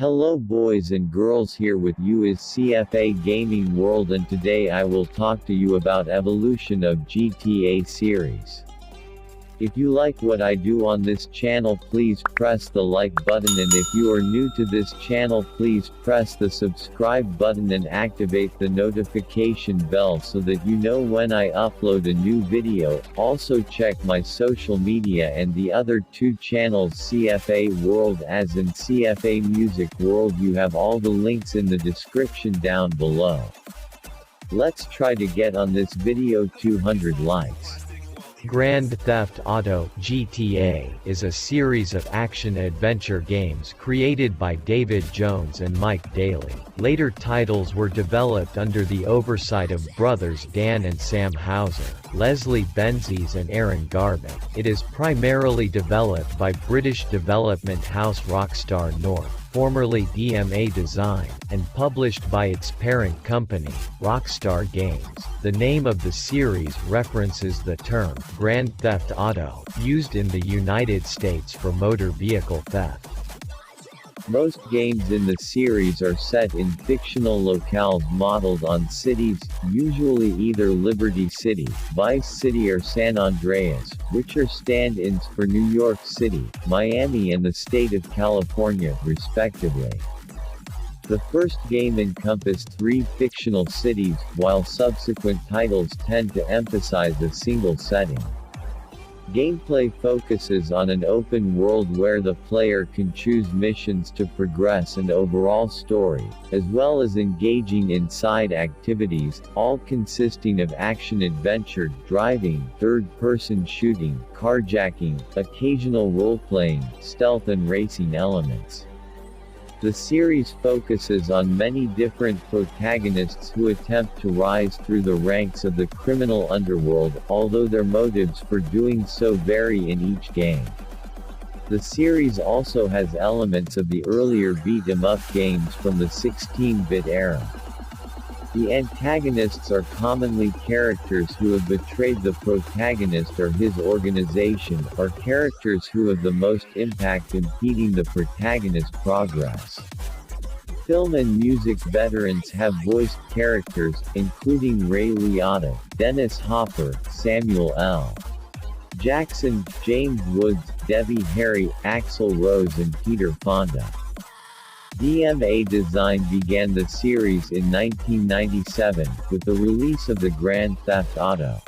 Hello boys and girls, here with you is CFA Gaming World, and today I will talk to you about evolution of GTA series. If you like what I do on this channel, please press the like button, and if you are new to this channel, please press the subscribe button and activate the notification bell so that you know when I upload a new video. Also check my social media and the other two channels, CFA World A-Z and CFA Music World. You have all the links in the description down below. Let's try to get on this video 200 likes. Grand Theft Auto (GTA) is a series of action-adventure games created by David Jones and Mike Daly. Later titles were developed under the oversight of brothers Dan and Sam Houser, Leslie Benzies and Aaron Garvin. It is primarily developed by British development house Rockstar North, formerly DMA Design, and published by its parent company, Rockstar Games. The name of the series references the term Grand Theft Auto, used in the United States for motor vehicle theft. Most games in the series are set in fictional locales modeled on cities, usually either Liberty City, Vice City or San Andreas, which are stand-ins for New York City, Miami and the state of California, respectively. The first game encompassed 3 fictional cities, while subsequent titles tend to emphasize a single setting. Gameplay focuses on an open world where the player can choose missions to progress and overall story, as well as engaging in side activities, all consisting of action-adventure, driving, third-person shooting, carjacking, occasional role-playing, stealth and racing elements. The series focuses on many different protagonists who attempt to rise through the ranks of the criminal underworld, although their motives for doing so vary in each game. The series also has elements of the earlier beat-em-up games from the 16-bit era. The antagonists are commonly characters who have betrayed the protagonist or his organization, or characters who have the most impact impeding the protagonist's progress. Film and music veterans have voiced characters, including Ray Liotta, Dennis Hopper, Samuel L. Jackson, James Woods, Debbie Harry, Axl Rose and Peter Fonda. DMA Design began the series in 1997, with the release of the Grand Theft Auto.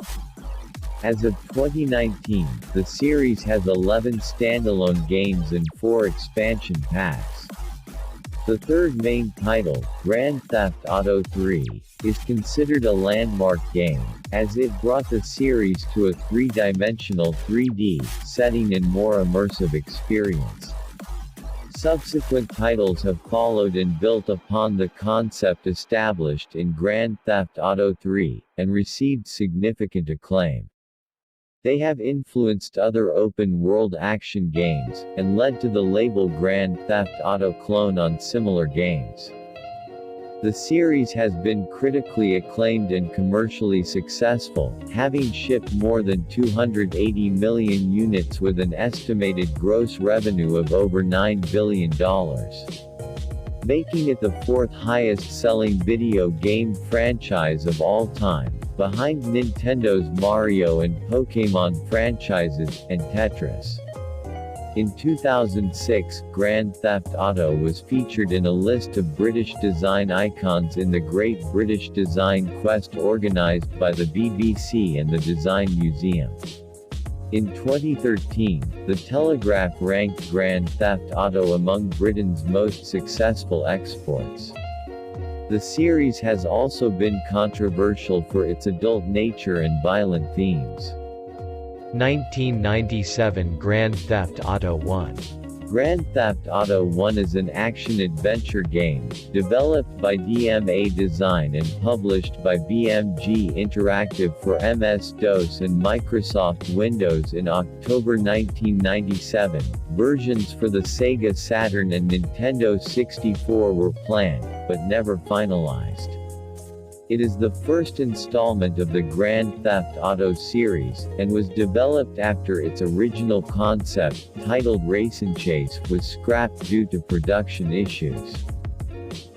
As of 2019, the series has 11 standalone games and 4 expansion packs. The third main title, Grand Theft Auto 3, is considered a landmark game, as it brought the series to a 3-dimensional 3D setting and more immersive experience. Subsequent titles have followed and built upon the concept established in Grand Theft Auto 3, and received significant acclaim. They have influenced other open-world action games, and led to the label Grand Theft Auto clone on similar games. The series has been critically acclaimed and commercially successful, having shipped more than 280 million units with an estimated gross revenue of over $9 billion. Making it the 4th highest-selling video game franchise of all time, behind Nintendo's Mario and Pokémon franchises, and Tetris. In 2006, Grand Theft Auto was featured in a list of British design icons in the Great British Design Quest organized by the BBC and the Design Museum. In 2013, The Telegraph ranked Grand Theft Auto among Britain's most successful exports. The series has also been controversial for its adult nature and violent themes. 1997 Grand Theft Auto 1. Grand Theft Auto 1 is an action-adventure game, developed by DMA Design and published by BMG Interactive for MS-DOS and Microsoft Windows in October 1997. Versions for the Sega Saturn and Nintendo 64 were planned, but never finalized. It is the first installment of the Grand Theft Auto series, and was developed after its original concept, titled Race and Chase, was scrapped due to production issues.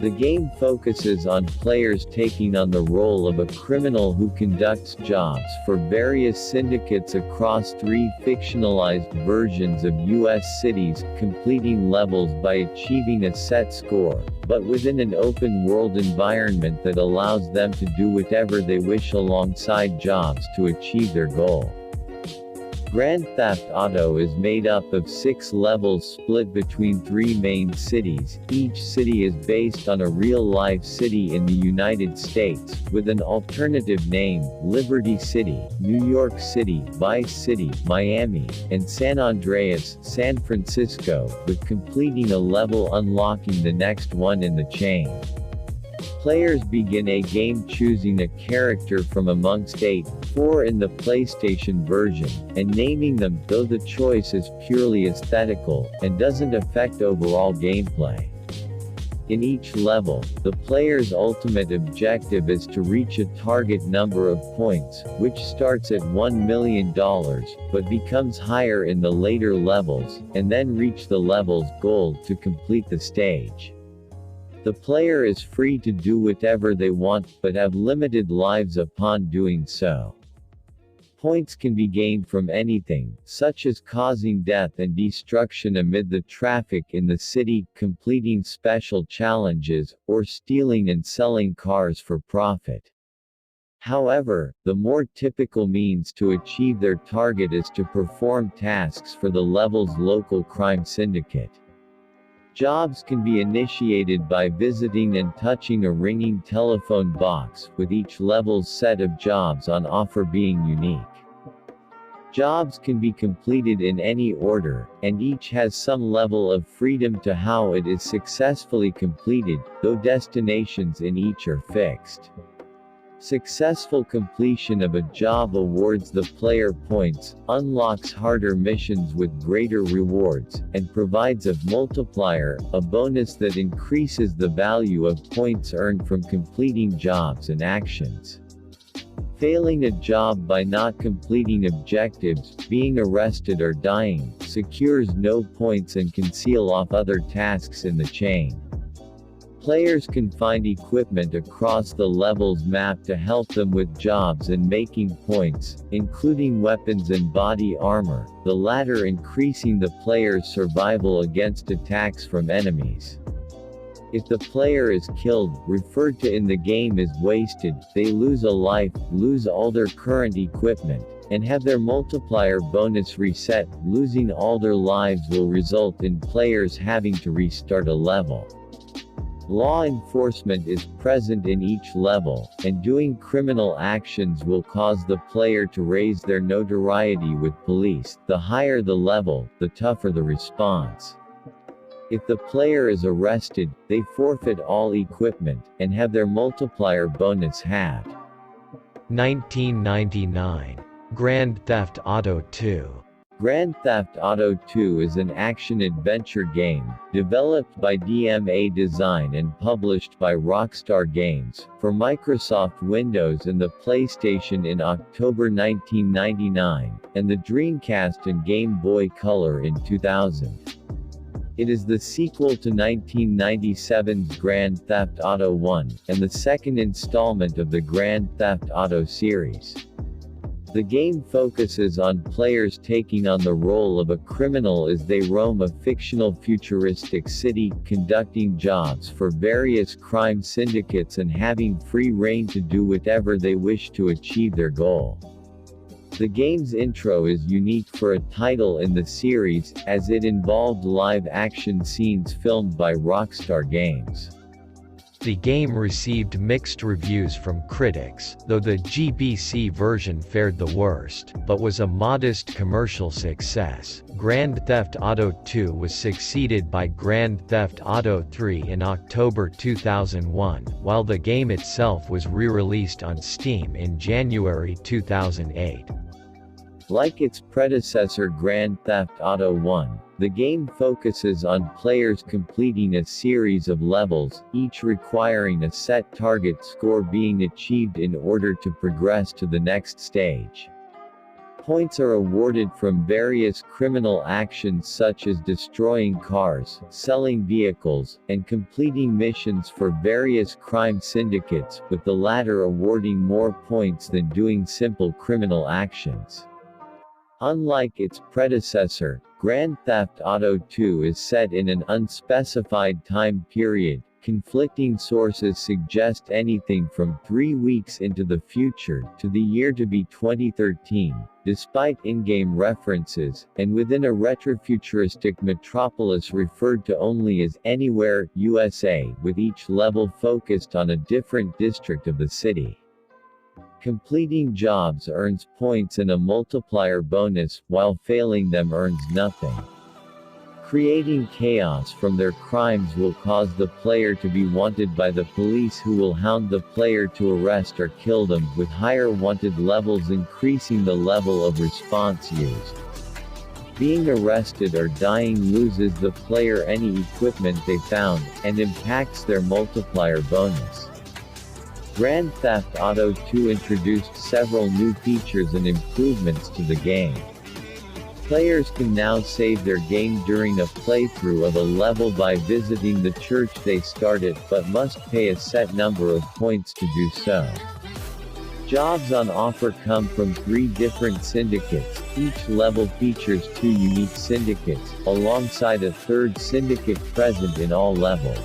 The game focuses on players taking on the role of a criminal who conducts jobs for various syndicates across 3 fictionalized versions of U.S. cities, completing levels by achieving a set score, but within an open-world environment that allows them to do whatever they wish alongside jobs to achieve their goal. Grand Theft Auto is made up of 6 levels split between 3 main cities. Each city is based on a real-life city in the United States, with an alternative name: Liberty City, New York City, Vice City, Miami, and San Andreas, San Francisco, with completing a level unlocking the next one in the chain. Players begin a game choosing a character from amongst 4 in the PlayStation version, and naming them, though the choice is purely aesthetical, and doesn't affect overall gameplay. In each level, the player's ultimate objective is to reach a target number of points, which starts at $1 million, but becomes higher in the later levels, and then reach the level's goal to complete the stage. The player is free to do whatever they want, but have limited lives upon doing so. Points can be gained from anything, such as causing death and destruction amid the traffic in the city, completing special challenges, or stealing and selling cars for profit. However, the more typical means to achieve their target is to perform tasks for the level's local crime syndicate. Jobs can be initiated by visiting and touching a ringing telephone box, with each level's set of jobs on offer being unique. Jobs can be completed in any order, and each has some level of freedom to how it is successfully completed, though destinations in each are fixed. Successful completion of a job awards the player points, unlocks harder missions with greater rewards, and provides a multiplier, a bonus that increases the value of points earned from completing jobs and actions. Failing a job by not completing objectives, being arrested or dying, secures no points and can seal off other tasks in the chain. Players can find equipment across the level's map to help them with jobs and making points, including weapons and body armor, the latter increasing the player's survival against attacks from enemies. If the player is killed, referred to in the game as wasted, they lose a life, lose all their current equipment, and have their multiplier bonus reset. Losing all their lives will result in players having to restart a level. Law enforcement is present in each level, and doing criminal actions will cause the player to raise their notoriety with police. The higher the level, the tougher the response. If the player is arrested, they forfeit all equipment, and have their multiplier bonus halved. 1999. Grand Theft Auto 2. Grand Theft Auto 2 is an action-adventure game, developed by DMA Design and published by Rockstar Games, for Microsoft Windows and the PlayStation in October 1999, and the Dreamcast and Game Boy Color in 2000. It is the sequel to 1997's Grand Theft Auto 1, and the second installment of the Grand Theft Auto series. The game focuses on players taking on the role of a criminal as they roam a fictional futuristic city, conducting jobs for various crime syndicates and having free rein to do whatever they wish to achieve their goal. The game's intro is unique for a title in the series, as it involved live-action scenes filmed by Rockstar Games. The game received mixed reviews from critics, though the GBC version fared the worst, but was a modest commercial success. Grand Theft Auto 2 was succeeded by Grand Theft Auto 3 in October 2001, while the game itself was re-released on Steam in January 2008. Like its predecessor Grand Theft Auto 1, the game focuses on players completing a series of levels, each requiring a set target score being achieved in order to progress to the next stage. Points are awarded from various criminal actions such as destroying cars, selling vehicles, and completing missions for various crime syndicates, with the latter awarding more points than doing simple criminal actions. Unlike its predecessor, Grand Theft Auto 2 is set in an unspecified time period. Conflicting sources suggest anything from 3 weeks into the future to the year to be 2013, despite in-game references, and within a retrofuturistic metropolis referred to only as Anywhere, USA, with each level focused on a different district of the city. Completing jobs earns points and a multiplier bonus, while failing them earns nothing. Creating chaos from their crimes will cause the player to be wanted by the police, who will hound the player to arrest or kill them, with higher wanted levels increasing the level of response used. Being arrested or dying loses the player any equipment they found, and impacts their multiplier bonus. Grand Theft Auto 2 introduced several new features and improvements to the game. Players can now save their game during a playthrough of a level by visiting the church they started, but must pay a set number of points to do so. Jobs on offer come from 3 different syndicates. Each level features 2 unique syndicates, alongside a 3rd syndicate present in all levels.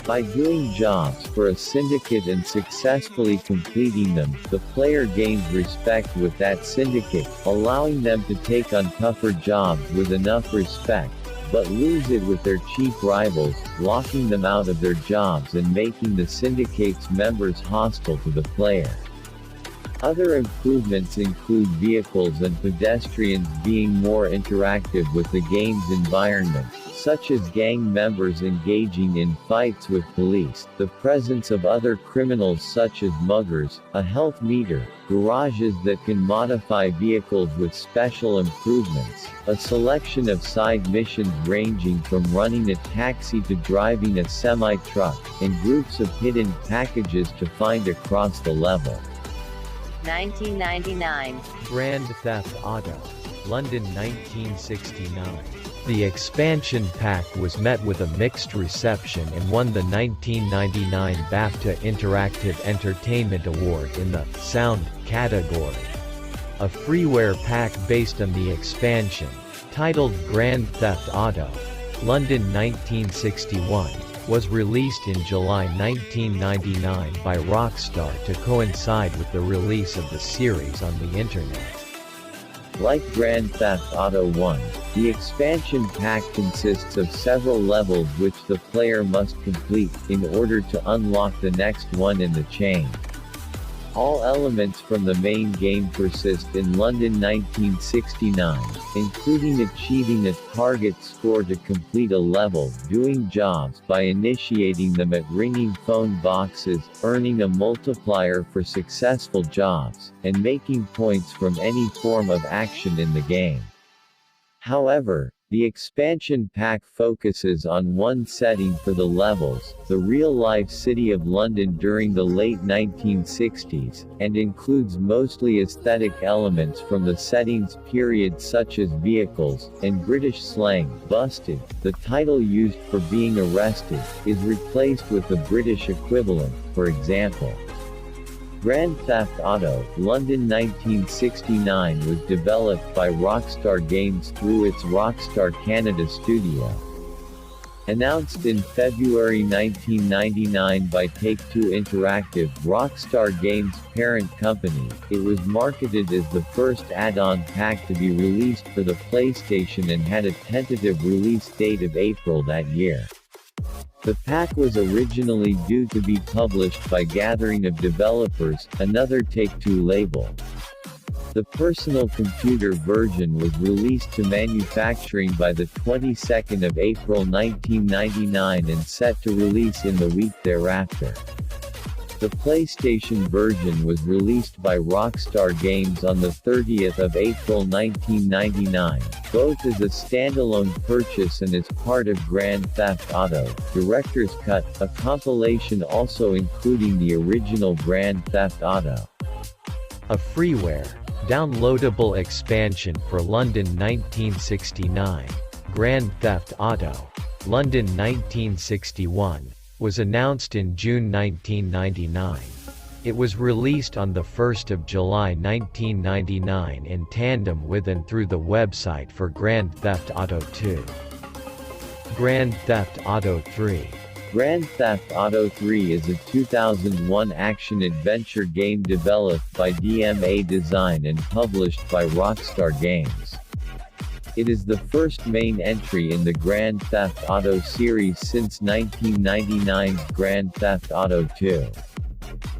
By doing jobs for a syndicate and successfully completing them, the player gains respect with that syndicate, allowing them to take on tougher jobs with enough respect, but lose it with their cheap rivals, locking them out of their jobs and making the syndicate's members hostile to the player. Other improvements include vehicles and pedestrians being more interactive with the game's environment, such as gang members engaging in fights with police, the presence of other criminals such as muggers, a health meter, garages that can modify vehicles with special improvements, a selection of side missions ranging from running a taxi to driving a semi-truck, and groups of hidden packages to find across the level. 1999. Grand Theft Auto, London 1969. The expansion pack was met with a mixed reception and won the 1999 BAFTA Interactive Entertainment Award in the Sound category. A freeware pack based on the expansion, titled Grand Theft Auto, London 1961, was released in July 1999 by Rockstar to coincide with the release of the series on the Internet. Like Grand Theft Auto 1, the expansion pack consists of several levels which the player must complete, in order to unlock the next one in the chain. All elements from the main game persist in London 1969, including achieving a target score to complete a level, doing jobs by initiating them at ringing phone boxes, earning a multiplier for successful jobs, and making points from any form of action in the game. However, the expansion pack focuses on one setting for the levels, the real-life city of London during the late 1960s, and includes mostly aesthetic elements from the setting's period such as vehicles, and British slang. Busted, the title used for being arrested, is replaced with the British equivalent, for example. Grand Theft Auto, London 1969 was developed by Rockstar Games through its Rockstar Canada studio. Announced in February 1999 by Take-Two Interactive, Rockstar Games' parent company, it was marketed as the first add-on pack to be released for the PlayStation and had a tentative release date of April that year. The pack was originally due to be published by Gathering of Developers, another Take-Two label. The personal computer version was released to manufacturing by the 22nd of April 1999 and set to release in the week thereafter. The PlayStation version was released by Rockstar Games on the 30th of April 1999, both as a standalone purchase and as part of Grand Theft Auto: Director's Cut, a compilation also including the original Grand Theft Auto. A freeware, downloadable expansion for London 1969, Grand Theft Auto: London 1961, was announced in June 1999. It was released on the 1st of July 1999 in tandem with and through the website for Grand Theft Auto 2. Grand Theft Auto 3. Grand Theft Auto 3 is a 2001 action-adventure game developed by DMA Design and published by Rockstar Games. It is the first main entry in the Grand Theft Auto series since 1999's Grand Theft Auto 2.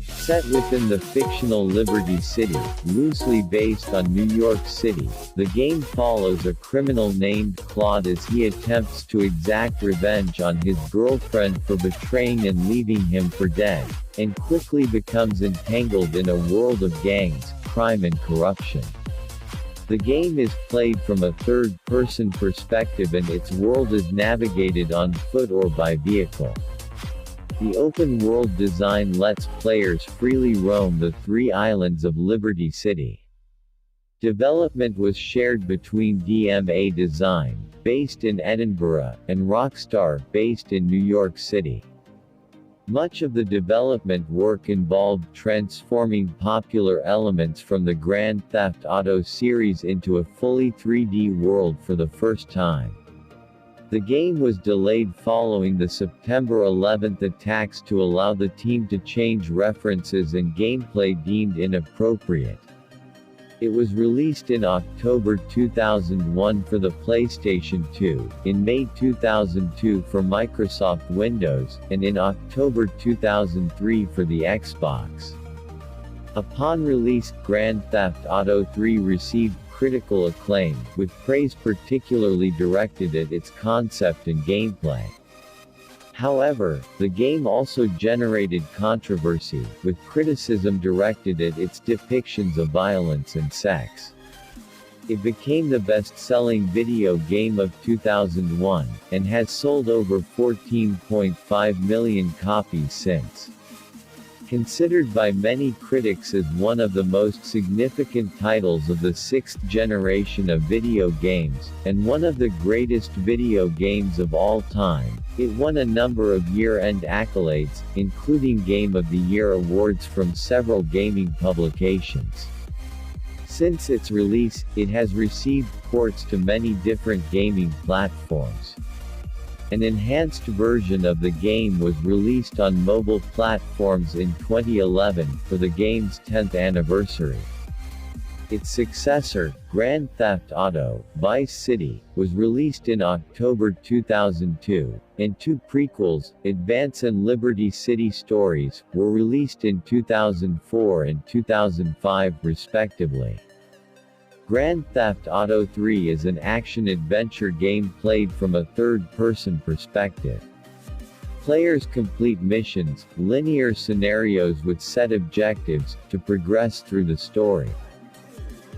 Set within the fictional Liberty City, loosely based on New York City, the game follows a criminal named Claude as he attempts to exact revenge on his girlfriend for betraying and leaving him for dead, and quickly becomes entangled in a world of gangs, crime and corruption. The game is played from a third-person perspective and its world is navigated on foot or by vehicle. The open-world design lets players freely roam the 3 islands of Liberty City. Development was shared between DMA Design, based in Edinburgh, and Rockstar, based in New York City. Much of the development work involved transforming popular elements from the Grand Theft Auto series into a fully 3D world for the first time. The game was delayed following the September 11 attacks to allow the team to change references and gameplay deemed inappropriate. It was released in October 2001 for the PlayStation 2, in May 2002 for Microsoft Windows, and in October 2003 for the Xbox. Upon release, Grand Theft Auto 3 received critical acclaim, with praise particularly directed at its concept and gameplay. However, the game also generated controversy, with criticism directed at its depictions of violence and sex. It became the best-selling video game of 2001, and has sold over 14.5 million copies since. Considered by many critics as one of the most significant titles of the 6th generation of video games, and one of the greatest video games of all time, it won a number of year-end accolades, including Game of the Year awards from several gaming publications. Since its release, it has received ports to many different gaming platforms. An enhanced version of the game was released on mobile platforms in 2011, for the game's 10th anniversary. Its successor, Grand Theft Auto: Vice City, was released in October 2002, and 2 prequels, Advance and Liberty City Stories, were released in 2004 and 2005 respectively. Grand Theft Auto 3 is an action-adventure game played from a third-person perspective. Players complete missions, linear scenarios with set objectives, to progress through the story.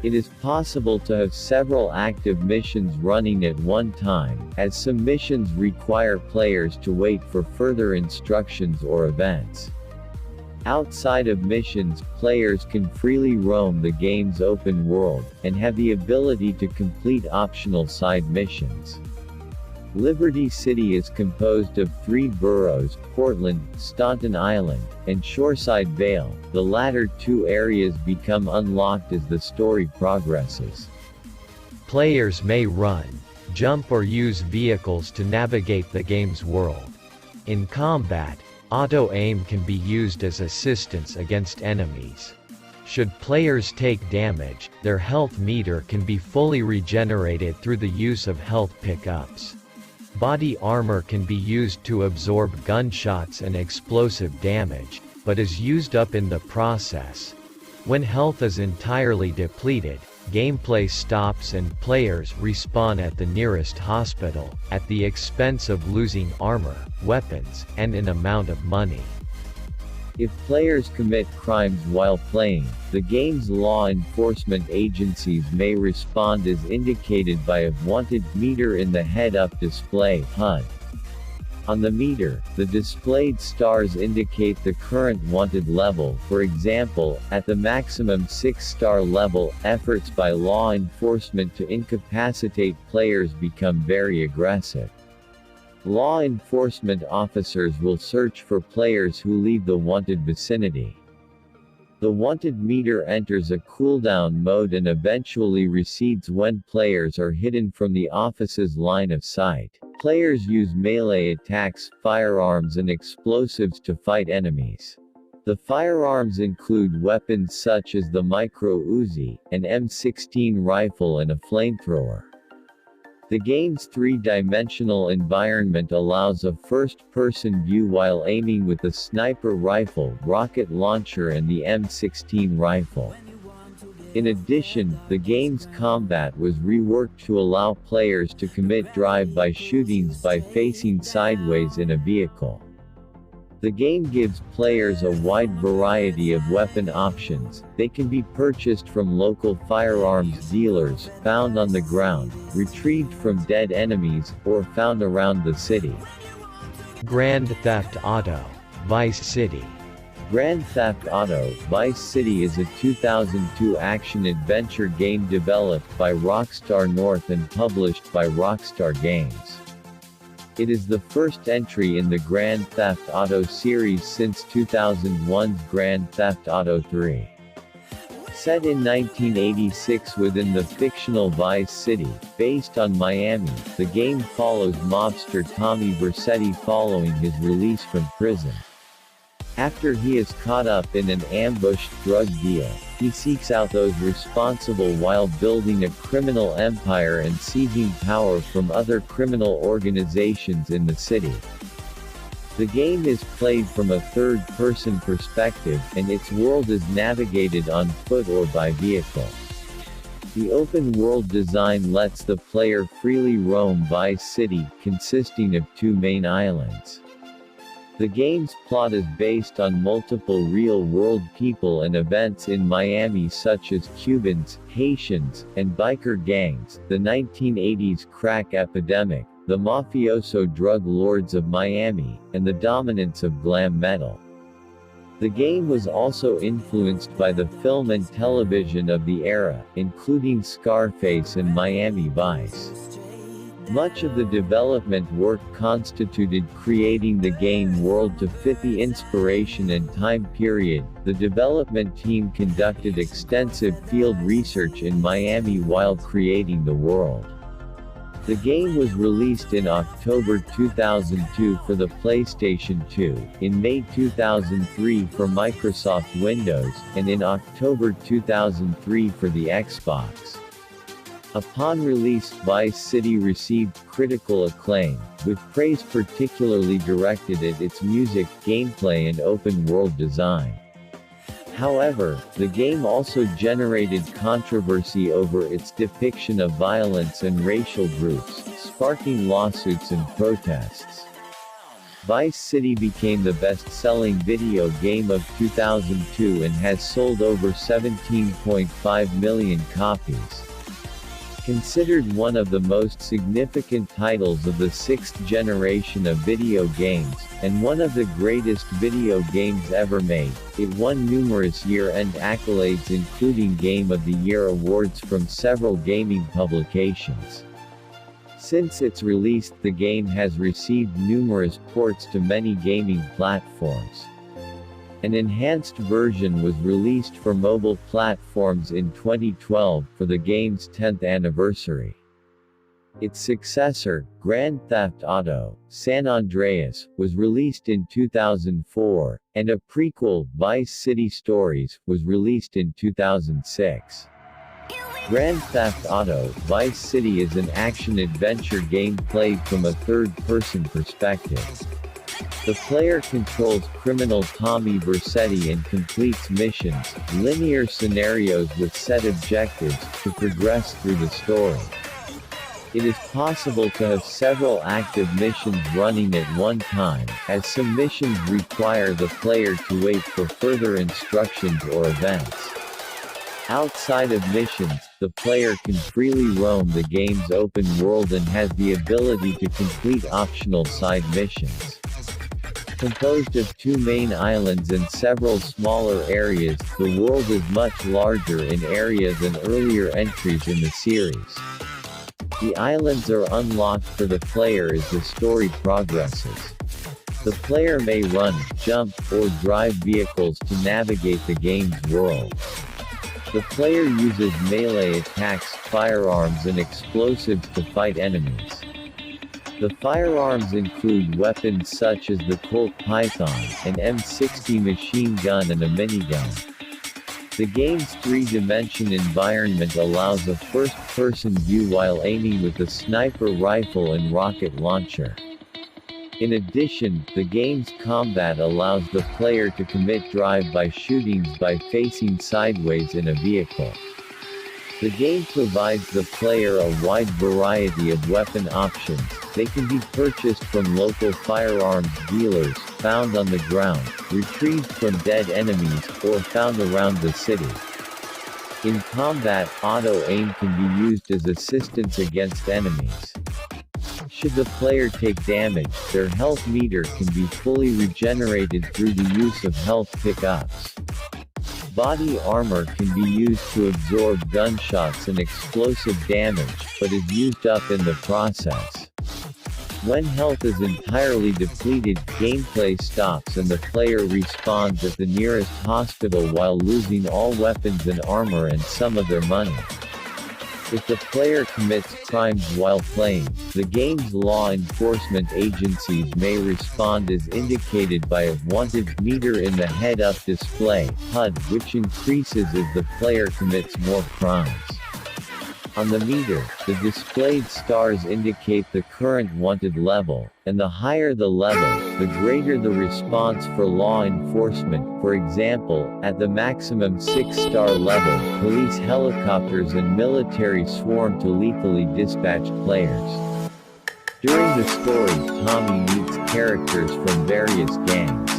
It is possible to have several active missions running at one time, as some missions require players to wait for further instructions or events. Outside of missions, players can freely roam the game's open world, and have the ability to complete optional side missions. Liberty City is composed of 3 boroughs, Portland, Staunton Island, and Shoreside Vale. The latter 2 areas become unlocked as the story progresses. Players may run, jump or use vehicles to navigate the game's world. In combat, auto-aim can be used as assistance against enemies. Should players take damage, their health meter can be fully regenerated through the use of health pickups. Body armor can be used to absorb gunshots and explosive damage, but is used up in the process. When health is entirely depleted, gameplay stops and players respawn at the nearest hospital, at the expense of losing armor, weapons, and an amount of money. If players commit crimes while playing, the game's law enforcement agencies may respond as indicated by a wanted meter in the head-up display (HUD). On the meter, the displayed stars indicate the current wanted level. For example, at the maximum 6-star level, efforts by law enforcement to incapacitate players become very aggressive. Law enforcement officers will search for players who leave the wanted vicinity. The wanted meter enters a cooldown mode and eventually recedes when players are hidden from the officer's line of sight. Players use melee attacks, firearms and explosives to fight enemies. The firearms include weapons such as the Micro Uzi, an M16 rifle and a flamethrower. The game's three-dimensional environment allows a first-person view while aiming with the sniper rifle, rocket launcher and the M16 rifle. In addition, the game's combat was reworked to allow players to commit drive-by shootings by facing sideways in a vehicle. The game gives players a wide variety of weapon options. They can be purchased from local firearms dealers, found on the ground, retrieved from dead enemies, or found around the city. Grand Theft Auto: Vice City. Grand Theft Auto: Vice City is a 2002 action-adventure game developed by Rockstar North and published by Rockstar Games. It is the first entry in the Grand Theft Auto series since 2001's Grand Theft Auto 3. Set in 1986 within the fictional Vice City, based on Miami, the game follows mobster Tommy Vercetti following his release from prison. After he is caught up in an ambushed drug deal, he seeks out those responsible while building a criminal empire and seizing power from other criminal organizations in the city. The game is played from a third-person perspective, and its world is navigated on foot or by vehicle. The open-world design lets the player freely roam Vice City, consisting of 2 main islands. The game's plot is based on multiple real-world people and events in Miami such as Cubans, Haitians, and biker gangs, the 1980s crack epidemic, the mafioso drug lords of Miami, and the dominance of glam metal. The game was also influenced by the film and television of the era, including Scarface and Miami Vice. Much of the development work constituted creating the game world to fit the inspiration and time period. The development team conducted extensive field research in Miami while creating the world. The game was released in October 2002 for the PlayStation 2, in May 2003 for Microsoft Windows, and in October 2003 for the Xbox. Upon release, Vice City received critical acclaim, with praise particularly directed at its music, gameplay and open-world design. However, the game also generated controversy over its depiction of violence and racial groups, sparking lawsuits and protests. Vice City became the best-selling video game of 2002 and has sold over 17.5 million copies. Considered one of the most significant titles of the sixth generation of video games, and one of the greatest video games ever made, it won numerous year-end accolades including Game of the Year awards from several gaming publications. Since its release, the game has received numerous ports to many gaming platforms. An enhanced version was released for mobile platforms in 2012 for the game's 10th anniversary. Its successor, Grand Theft Auto: San Andreas, was released in 2004, and a prequel, Vice City Stories, was released in 2006. Grand Theft Auto: Vice City is an action-adventure game played from a third-person perspective. The player controls criminal Tommy Vercetti and completes missions, linear scenarios with set objectives, to progress through the story. It is possible to have several active missions running at one time, as some missions require the player to wait for further instructions or events. Outside of missions, the player can freely roam the game's open world and has the ability to complete optional side missions. Composed of 2 main islands and several smaller areas, the world is much larger in area than earlier entries in the series. The islands are unlocked for the player as the story progresses. The player may run, jump, or drive vehicles to navigate the game's world. The player uses melee attacks, firearms and explosives to fight enemies. The firearms include weapons such as the Colt Python, an M60 machine gun and a minigun. The game's 3-dimension environment allows a first-person view while aiming with a sniper rifle and rocket launcher. In addition, the game's combat allows the player to commit drive-by shootings by facing sideways in a vehicle. The game provides the player a wide variety of weapon options. They can be purchased from local firearms dealers, found on the ground, retrieved from dead enemies, or found around the city. In combat, auto-aim can be used as assistance against enemies. Should the player take damage, their health meter can be fully regenerated through the use of health pickups. Body armor can be used to absorb gunshots and explosive damage, but is used up in the process. When health is entirely depleted, gameplay stops and the player respawns at the nearest hospital while losing all weapons and armor and some of their money. If the player commits crimes while playing, the game's law enforcement agencies may respond as indicated by a wanted meter in the head-up display (HUD), which increases as the player commits more crimes. On the meter, the displayed stars indicate the current wanted level, and the higher the level, the greater the response for law enforcement. For example, at the maximum 6-star level, police helicopters and military swarm to lethally dispatch players. During the story, Tommy meets characters from various gangs.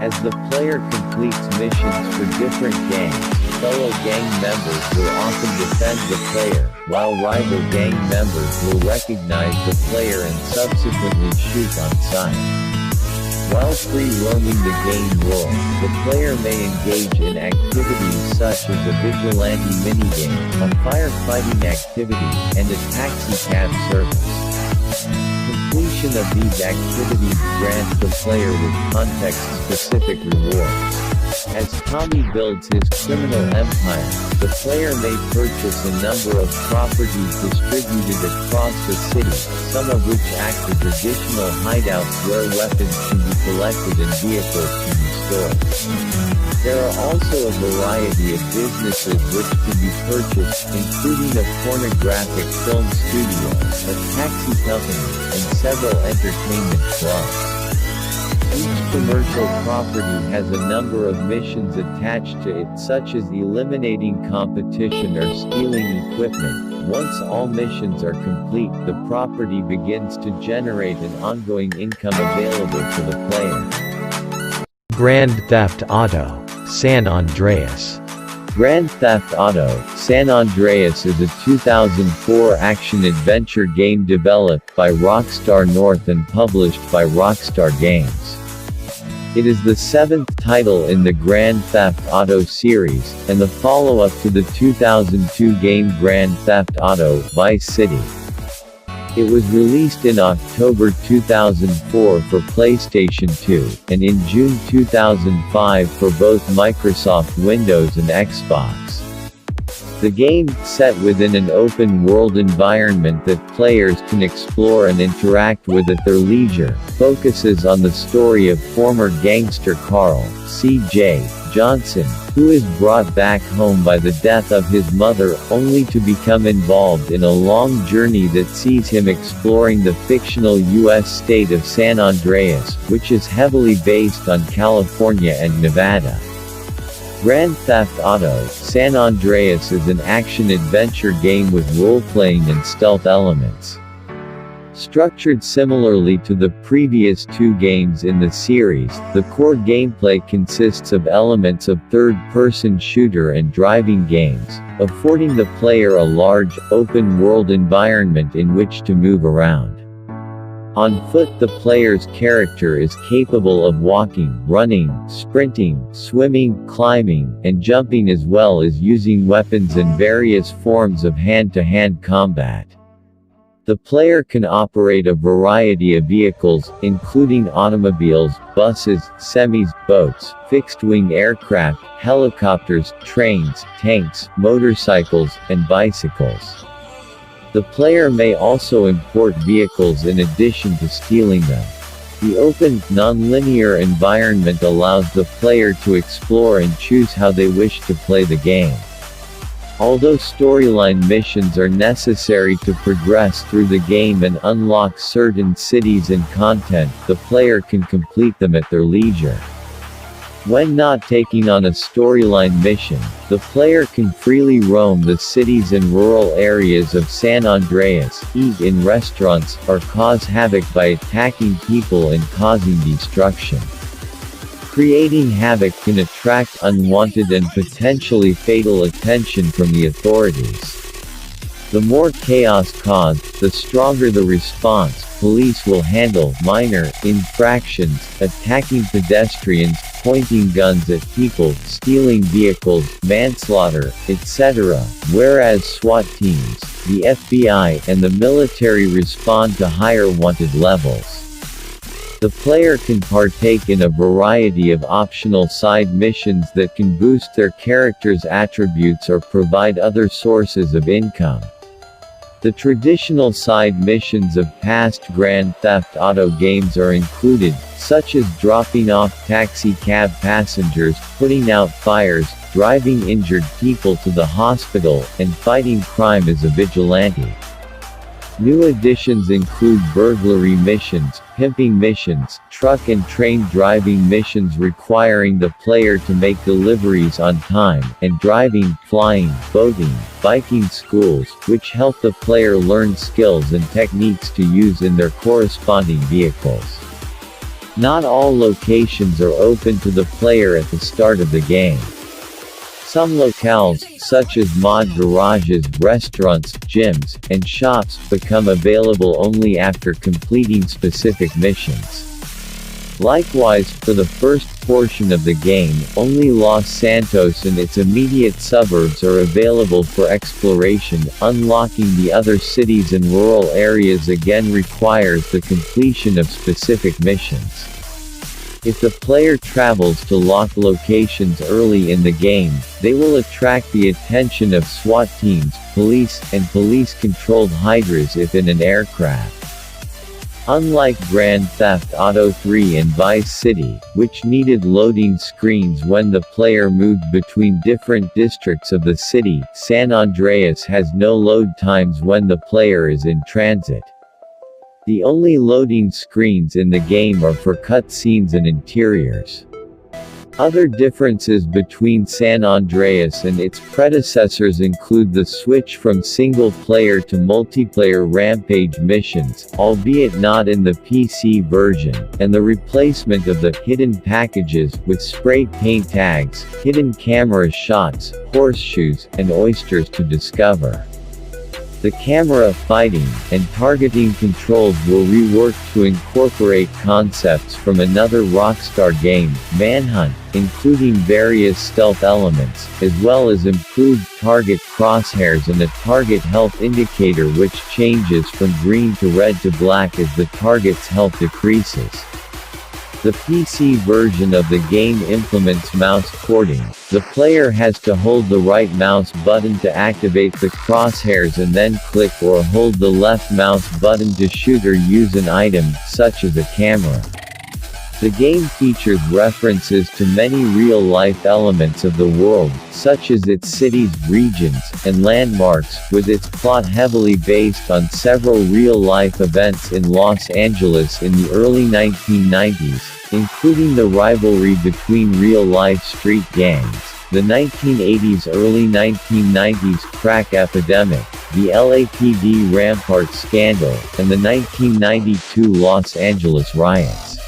As the player completes missions for different gangs, fellow gang members will often defend the player, while rival gang members will recognize the player and subsequently shoot on sight. While free roaming the game world, the player may engage in activities such as a vigilante minigame, a firefighting activity, and a taxi cab service. Completion of these activities grants the player with context-specific rewards. As Tommy builds his criminal empire, the player may purchase a number of properties distributed across the city, some of which act as additional hideouts where weapons can be collected and vehicles can be stored. There are also a variety of businesses which can be purchased, including a pornographic film studio, a taxi company, and several entertainment clubs. Each commercial property has a number of missions attached to it, such as eliminating competition or stealing equipment. Once all missions are complete, the property begins to generate an ongoing income available to the player. Grand Theft Auto: San Andreas. Grand Theft Auto: San Andreas is a 2004 action-adventure game developed by Rockstar North and published by Rockstar Games. It is the 7th title in the Grand Theft Auto series, and the follow-up to the 2002 game Grand Theft Auto: Vice City. It was released in October 2004 for PlayStation 2, and in June 2005 for both Microsoft Windows and Xbox. The game, set within an open-world environment that players can explore and interact with at their leisure, focuses on the story of former gangster Carl C.J. Johnson, who is brought back home by the death of his mother, only to become involved in a long journey that sees him exploring the fictional U.S. state of San Andreas, which is heavily based on California and Nevada. Grand Theft Auto: San Andreas is an action-adventure game with role-playing and stealth elements. Structured similarly to the previous two games in the series, the core gameplay consists of elements of third-person shooter and driving games, affording the player a large, open-world environment in which to move around. On foot, the player's character is capable of walking, running, sprinting, swimming, climbing, and jumping, as well as using weapons and various forms of hand-to-hand combat. The player can operate a variety of vehicles, including automobiles, buses, semis, boats, fixed-wing aircraft, helicopters, trains, tanks, motorcycles, and bicycles. The player may also import vehicles in addition to stealing them. The open, non-linear environment allows the player to explore and choose how they wish to play the game. Although storyline missions are necessary to progress through the game and unlock certain cities and content, the player can complete them at their leisure. When not taking on a storyline mission, the player can freely roam the cities and rural areas of San Andreas, eat in restaurants, or cause havoc by attacking people and causing destruction. Creating havoc can attract unwanted and potentially fatal attention from the authorities. The more chaos caused, the stronger the response. Police will handle minor infractions, attacking pedestrians, pointing guns at people, stealing vehicles, manslaughter, etc., whereas SWAT teams, the FBI, and the military respond to higher wanted levels. The player can partake in a variety of optional side missions that can boost their character's attributes or provide other sources of income. The traditional side missions of past Grand Theft Auto games are included, such as dropping off taxi cab passengers, putting out fires, driving injured people to the hospital, and fighting crime as a vigilante. New additions include burglary missions, pimping missions, truck and train driving missions requiring the player to make deliveries on time, and driving, flying, boating, biking schools, which help the player learn skills and techniques to use in their corresponding vehicles. Not all locations are open to the player at the start of the game. Some locales, such as mod garages, restaurants, gyms, and shops, become available only after completing specific missions. Likewise, for the first portion of the game, only Los Santos and its immediate suburbs are available for exploration. Unlocking the other cities and rural areas again requires the completion of specific missions. If the player travels to locked locations early in the game, they will attract the attention of SWAT teams, police, and police-controlled hydras if in an aircraft. Unlike Grand Theft Auto 3 and Vice City, which needed loading screens when the player moved between different districts of the city, San Andreas has no load times when the player is in transit. The only loading screens in the game are for cutscenes and interiors. Other differences between San Andreas and its predecessors include the switch from single-player to multiplayer rampage missions, albeit not in the PC version, and the replacement of the hidden packages with spray paint tags, hidden camera shots, horseshoes, and oysters to discover. The camera, fighting, and targeting controls will rework to incorporate concepts from another Rockstar game, Manhunt, including various stealth elements, as well as improved target crosshairs and a target health indicator which changes from green to red to black as the target's health decreases. The PC version of the game implements mouse porting. The player has to hold the right mouse button to activate the crosshairs and then click or hold the left mouse button to shoot or use an item, such as a camera. The game features references to many real-life elements of the world, such as its cities, regions, and landmarks, with its plot heavily based on several real-life events in Los Angeles in the early 1990s, including the rivalry between real-life street gangs, the 1980s early 1990s crack epidemic, the LAPD Rampart scandal, and the 1992 Los Angeles riots.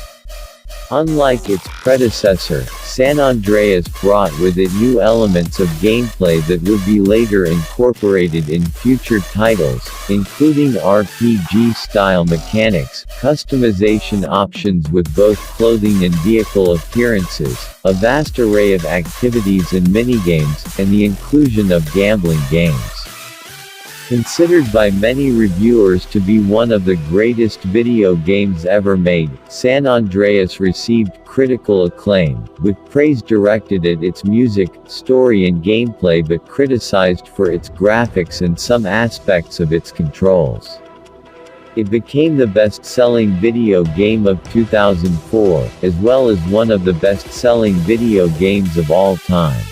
Unlike its predecessor, San Andreas brought with it new elements of gameplay that would be later incorporated in future titles, including RPG-style mechanics, customization options with both clothing and vehicle appearances, a vast array of activities and minigames, and the inclusion of gambling games. Considered by many reviewers to be one of the greatest video games ever made, San Andreas received critical acclaim, with praise directed at its music, story and gameplay but criticized for its graphics and some aspects of its controls. It became the best-selling video game of 2004, as well as one of the best-selling video games of all time.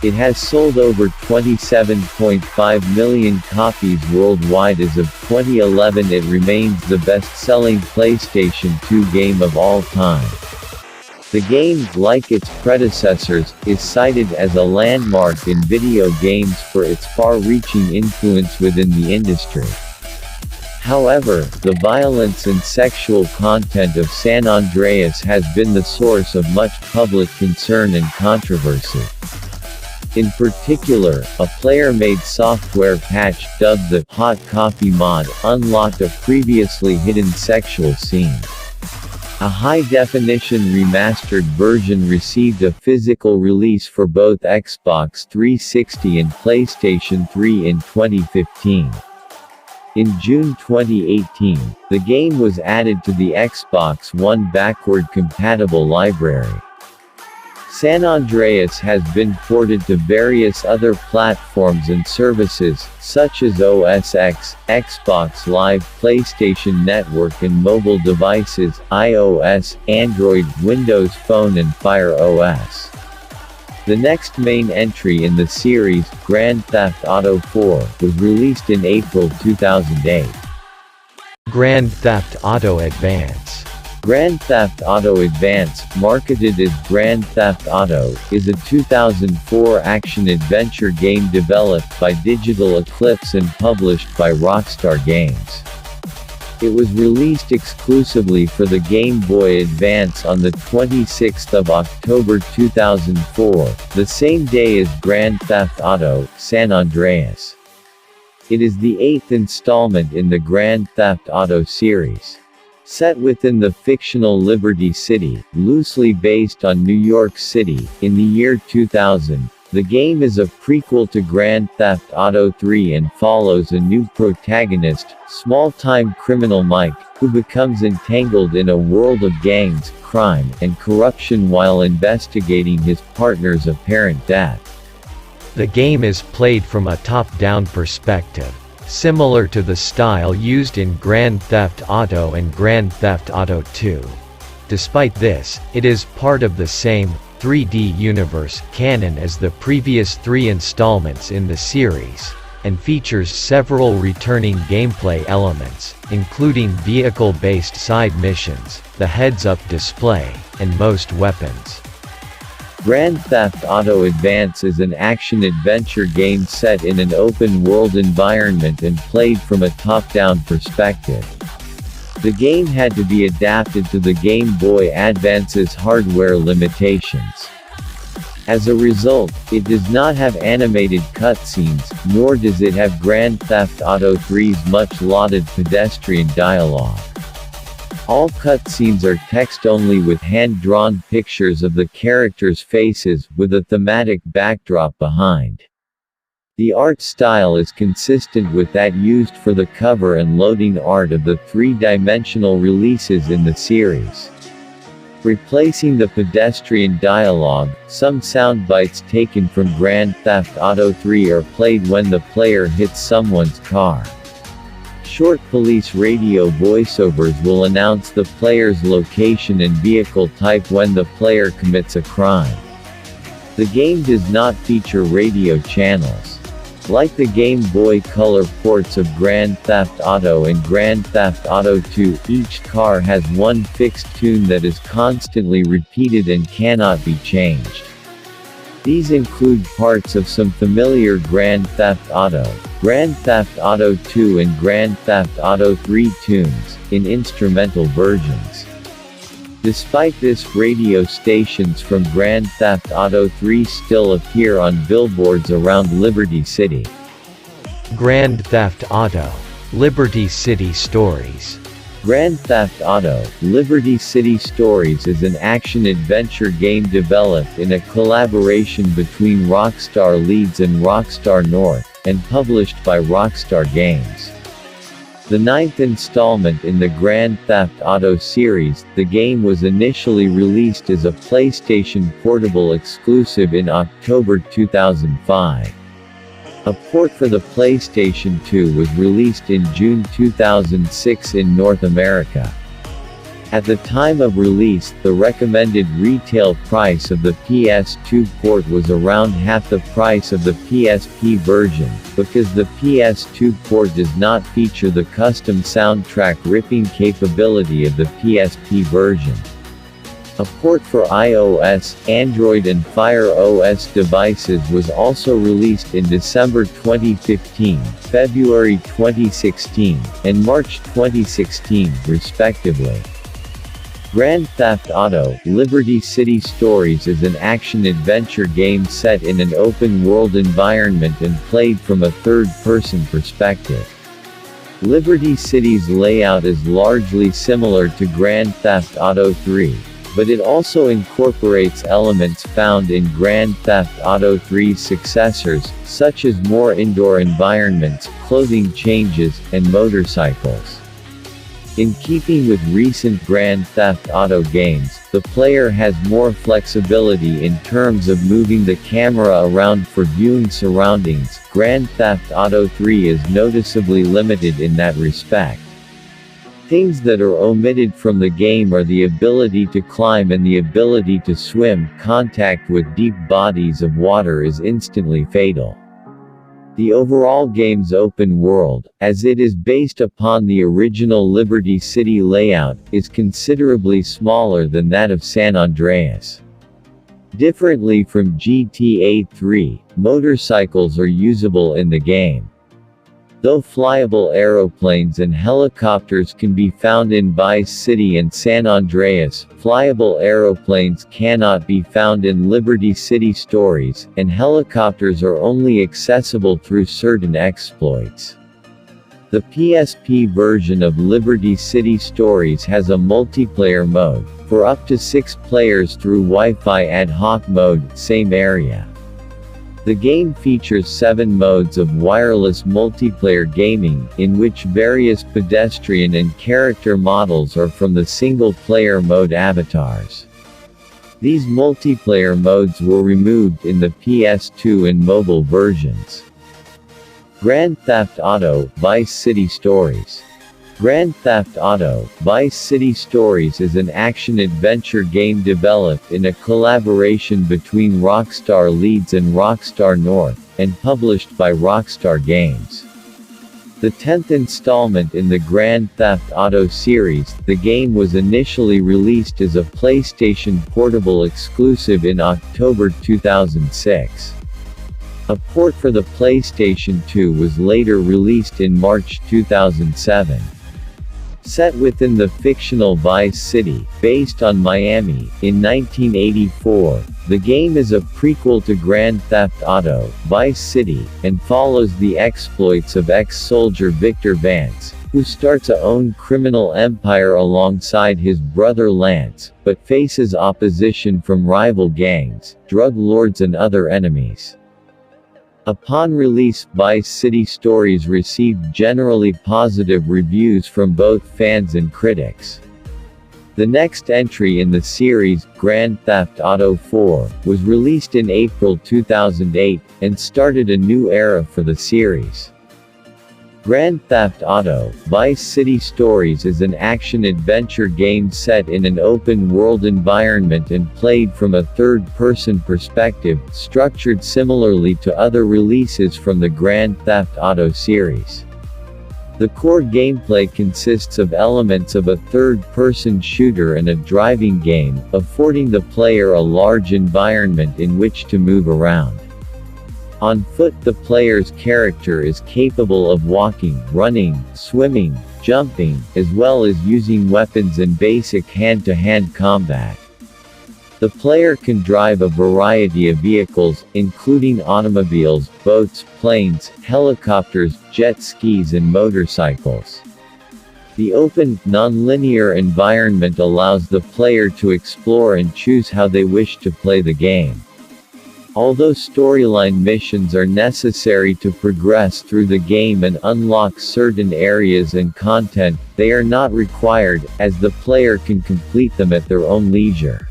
It has sold over 27.5 million copies worldwide. As of 2011, it remains the best-selling PlayStation 2 game of all time. The game, like its predecessors, is cited as a landmark in video games for its far-reaching influence within the industry. However, the violence and sexual content of San Andreas has been the source of much public concern and controversy. In particular, a player-made software patch, dubbed the Hot Coffee mod, unlocked a previously hidden sexual scene. A high-definition remastered version received a physical release for both Xbox 360 and PlayStation 3 in 2015. In June 2018, the game was added to the Xbox One backward-compatible library. San Andreas has been ported to various other platforms and services, such as OS X, Xbox Live, PlayStation Network and mobile devices, iOS, Android, Windows Phone and Fire OS. The next main entry in the series, Grand Theft Auto 4, was released in April 2008. Grand Theft Auto Advance. Grand Theft Auto Advance, marketed as Grand Theft Auto, is a 2004 action-adventure game developed by Digital Eclipse and published by Rockstar Games. It was released exclusively for the Game Boy Advance on the 26th of October 2004, the same day as Grand Theft Auto: San Andreas. It is the 8th installment in the Grand Theft Auto series. Set within the fictional Liberty City, loosely based on New York City, in the year 2000, the game is a prequel to Grand Theft Auto 3 and follows a new protagonist, small-time criminal Mike, who becomes entangled in a world of gangs, crime, and corruption while investigating his partner's apparent death. The game is played from a top-down perspective, similar to the style used in Grand Theft Auto and Grand Theft Auto 2. Despite this, it is part of the same 3D universe canon as the previous 3 installments in the series, and features several returning gameplay elements, including vehicle-based side missions, the heads-up display, and most weapons. Grand Theft Auto Advance is an action-adventure game set in an open-world environment and played from a top-down perspective. The game had to be adapted to the Game Boy Advance's hardware limitations. As a result, it does not have animated cutscenes, nor does it have Grand Theft Auto 3's much-lauded pedestrian dialogue. All cutscenes are text-only with hand-drawn pictures of the characters' faces, with a thematic backdrop behind. The art style is consistent with that used for the cover and loading art of the three-dimensional releases in the series. Replacing the pedestrian dialogue, some sound bites taken from Grand Theft Auto 3 are played when the player hits someone's car. Short police radio voiceovers will announce the player's location and vehicle type when the player commits a crime. The game does not feature radio channels. Like the Game Boy Color ports of Grand Theft Auto and Grand Theft Auto 2, each car has one fixed tune that is constantly repeated and cannot be changed. These include parts of some familiar Grand Theft Auto, Grand Theft Auto 2 and Grand Theft Auto 3 tunes, in instrumental versions. Despite this, radio stations from Grand Theft Auto 3 still appear on billboards around Liberty City. Grand Theft Auto: Liberty City Stories. Grand Theft Auto: Liberty City Stories is an action-adventure game developed in a collaboration between Rockstar Leeds and Rockstar North, and published by Rockstar Games. The ninth installment in the Grand Theft Auto series, the game was initially released as a PlayStation Portable exclusive in October 2005. A port for the PlayStation 2 was released in June 2006 in North America. At the time of release, the recommended retail price of the PS2 port was around half the price of the PSP version, because the PS2 port does not feature the custom soundtrack ripping capability of the PSP version. A port for iOS, Android and Fire OS devices was also released in December 2015, February 2016, and March 2016, respectively. Grand Theft Auto: Liberty City Stories is an action-adventure game set in an open-world environment and played from a third-person perspective. Liberty City's layout is largely similar to Grand Theft Auto 3, but it also incorporates elements found in Grand Theft Auto 3's successors, such as more indoor environments, clothing changes, and motorcycles. In keeping with recent Grand Theft Auto games, the player has more flexibility in terms of moving the camera around for viewing surroundings. Grand Theft Auto 3 is noticeably limited in that respect. Things that are omitted from the game are the ability to climb and the ability to swim. Contact with deep bodies of water is instantly fatal. The overall game's open world, as it is based upon the original Liberty City layout, is considerably smaller than that of San Andreas. Differently from GTA 3, motorcycles are usable in the game. Though flyable aeroplanes and helicopters can be found in Vice City and San Andreas, flyable aeroplanes cannot be found in Liberty City Stories, and helicopters are only accessible through certain exploits. The PSP version of Liberty City Stories has a multiplayer mode, for up to 6 players through Wi-Fi ad hoc mode, same area. The game features 7 modes of wireless multiplayer gaming, in which various pedestrian and character models are from the single-player mode avatars. These multiplayer modes were removed in the PS2 and mobile versions. Grand Theft Auto: Vice City Stories. Grand Theft Auto: Vice City Stories is an action-adventure game developed in a collaboration between Rockstar Leeds and Rockstar North, and published by Rockstar Games. The 10th installment in the Grand Theft Auto series, the game was initially released as a PlayStation Portable exclusive in October 2006. A port for the PlayStation 2 was later released in March 2007. Set within the fictional Vice City, based on Miami, in 1984, the game is a prequel to Grand Theft Auto: Vice City, and follows the exploits of ex-soldier Victor Vance, who starts a own criminal empire alongside his brother Lance, but faces opposition from rival gangs, drug lords and other enemies. Upon release, Vice City Stories received generally positive reviews from both fans and critics. The next entry in the series, Grand Theft Auto 4, was released in April 2008, and started a new era for the series. Grand Theft Auto: Vice City Stories is an action-adventure game set in an open-world environment and played from a third-person perspective, structured similarly to other releases from the Grand Theft Auto series. The core gameplay consists of elements of a third-person shooter and a driving game, affording the player a large environment in which to move around. On foot, the player's character is capable of walking, running, swimming, jumping, as well as using weapons in basic hand-to-hand combat. The player can drive a variety of vehicles, including automobiles, boats, planes, helicopters, jet skis and motorcycles. The open, non-linear environment allows the player to explore and choose how they wish to play the game. Although storyline missions are necessary to progress through the game and unlock certain areas and content, they are not required, as the player can complete them at their own leisure.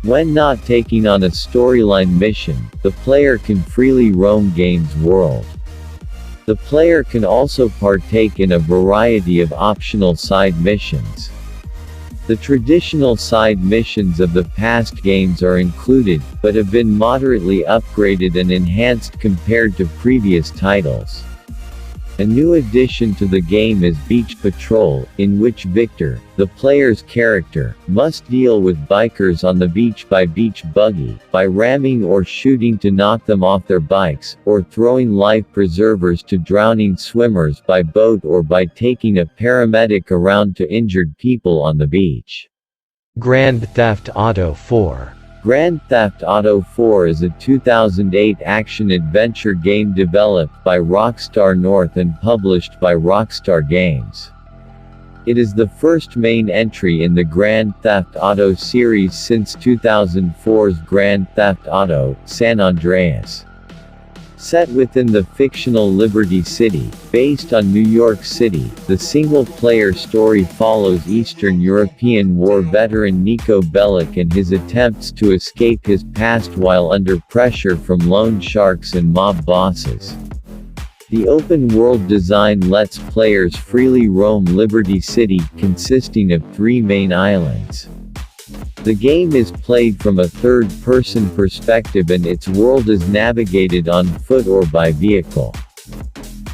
When not taking on a storyline mission, the player can freely roam game's world. The player can also partake in a variety of optional side missions. The traditional side missions of the past games are included, but have been moderately upgraded and enhanced compared to previous titles. A new addition to the game is Beach Patrol, in which Victor, the player's character, must deal with bikers on the beach by beach buggy, by ramming or shooting to knock them off their bikes, or throwing life preservers to drowning swimmers by boat, or by taking a paramedic around to injured people on the beach. Grand Theft Auto 4. Grand Theft Auto 4 is a 2008 action-adventure game developed by Rockstar North and published by Rockstar Games. It is the first main entry in the Grand Theft Auto series since 2004's Grand Theft Auto: San Andreas. Set within the fictional Liberty City, based on New York City, the single-player story follows Eastern European War veteran Niko Bellic and his attempts to escape his past while under pressure from loan sharks and mob bosses. The open-world design lets players freely roam Liberty City, consisting of 3 main islands. The game is played from a third-person perspective and its world is navigated on foot or by vehicle.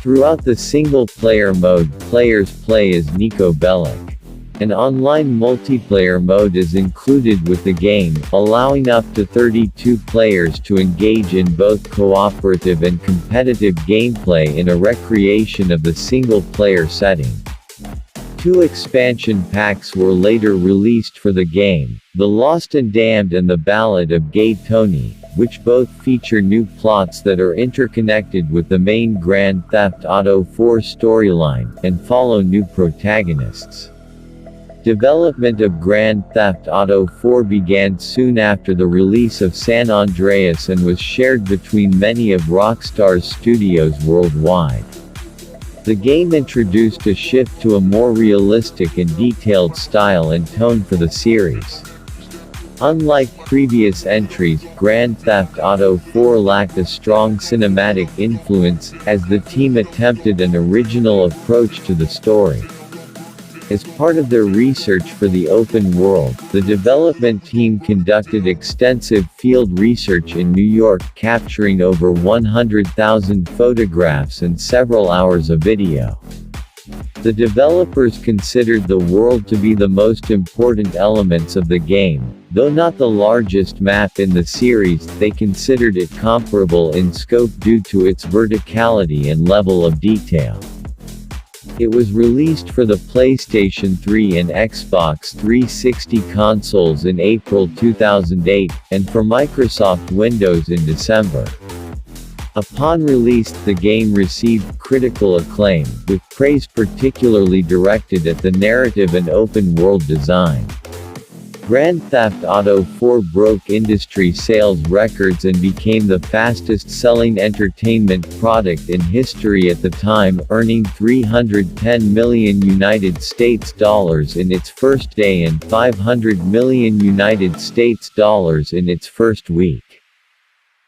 Throughout the single-player mode, players play as Niko Bellic. An online multiplayer mode is included with the game, allowing up to 32 players to engage in both cooperative and competitive gameplay in a recreation of the single-player setting. 2 expansion packs were later released for the game, The Lost and Damned and The Ballad of Gay Tony, which both feature new plots that are interconnected with the main Grand Theft Auto 4 storyline, and follow new protagonists. Development of Grand Theft Auto 4 began soon after the release of San Andreas and was shared between many of Rockstar's studios worldwide. The game introduced a shift to a more realistic and detailed style and tone for the series. Unlike previous entries, Grand Theft Auto 4 lacked a strong cinematic influence, as the team attempted an original approach to the story. As part of their research for the open world, the development team conducted extensive field research in New York, capturing over 100,000 photographs and several hours of video. The developers considered the world to be the most important elements of the game. Though not the largest map in the series, they considered it comparable in scope due to its verticality and level of detail. It was released for the PlayStation 3 and Xbox 360 consoles in April 2008, and for Microsoft Windows in December. Upon release, the game received critical acclaim, with praise particularly directed at the narrative and open-world design. Grand Theft Auto 4 broke industry sales records and became the fastest-selling entertainment product in history at the time, earning $310 million in its first day and $500 million in its first week.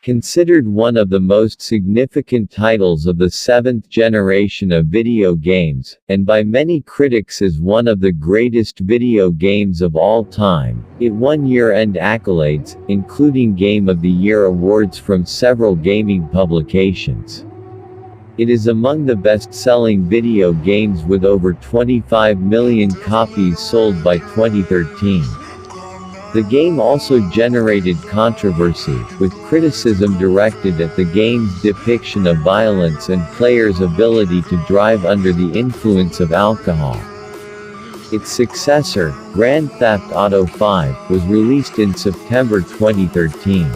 Considered one of the most significant titles of the seventh generation of video games, and by many critics as one of the greatest video games of all time, it won year-end accolades, including Game of the Year awards from several gaming publications. It is among the best-selling video games with over 25 million copies sold by 2013. The game also generated controversy, with criticism directed at the game's depiction of violence and players' ability to drive under the influence of alcohol. Its successor, Grand Theft Auto V, was released in September 2013.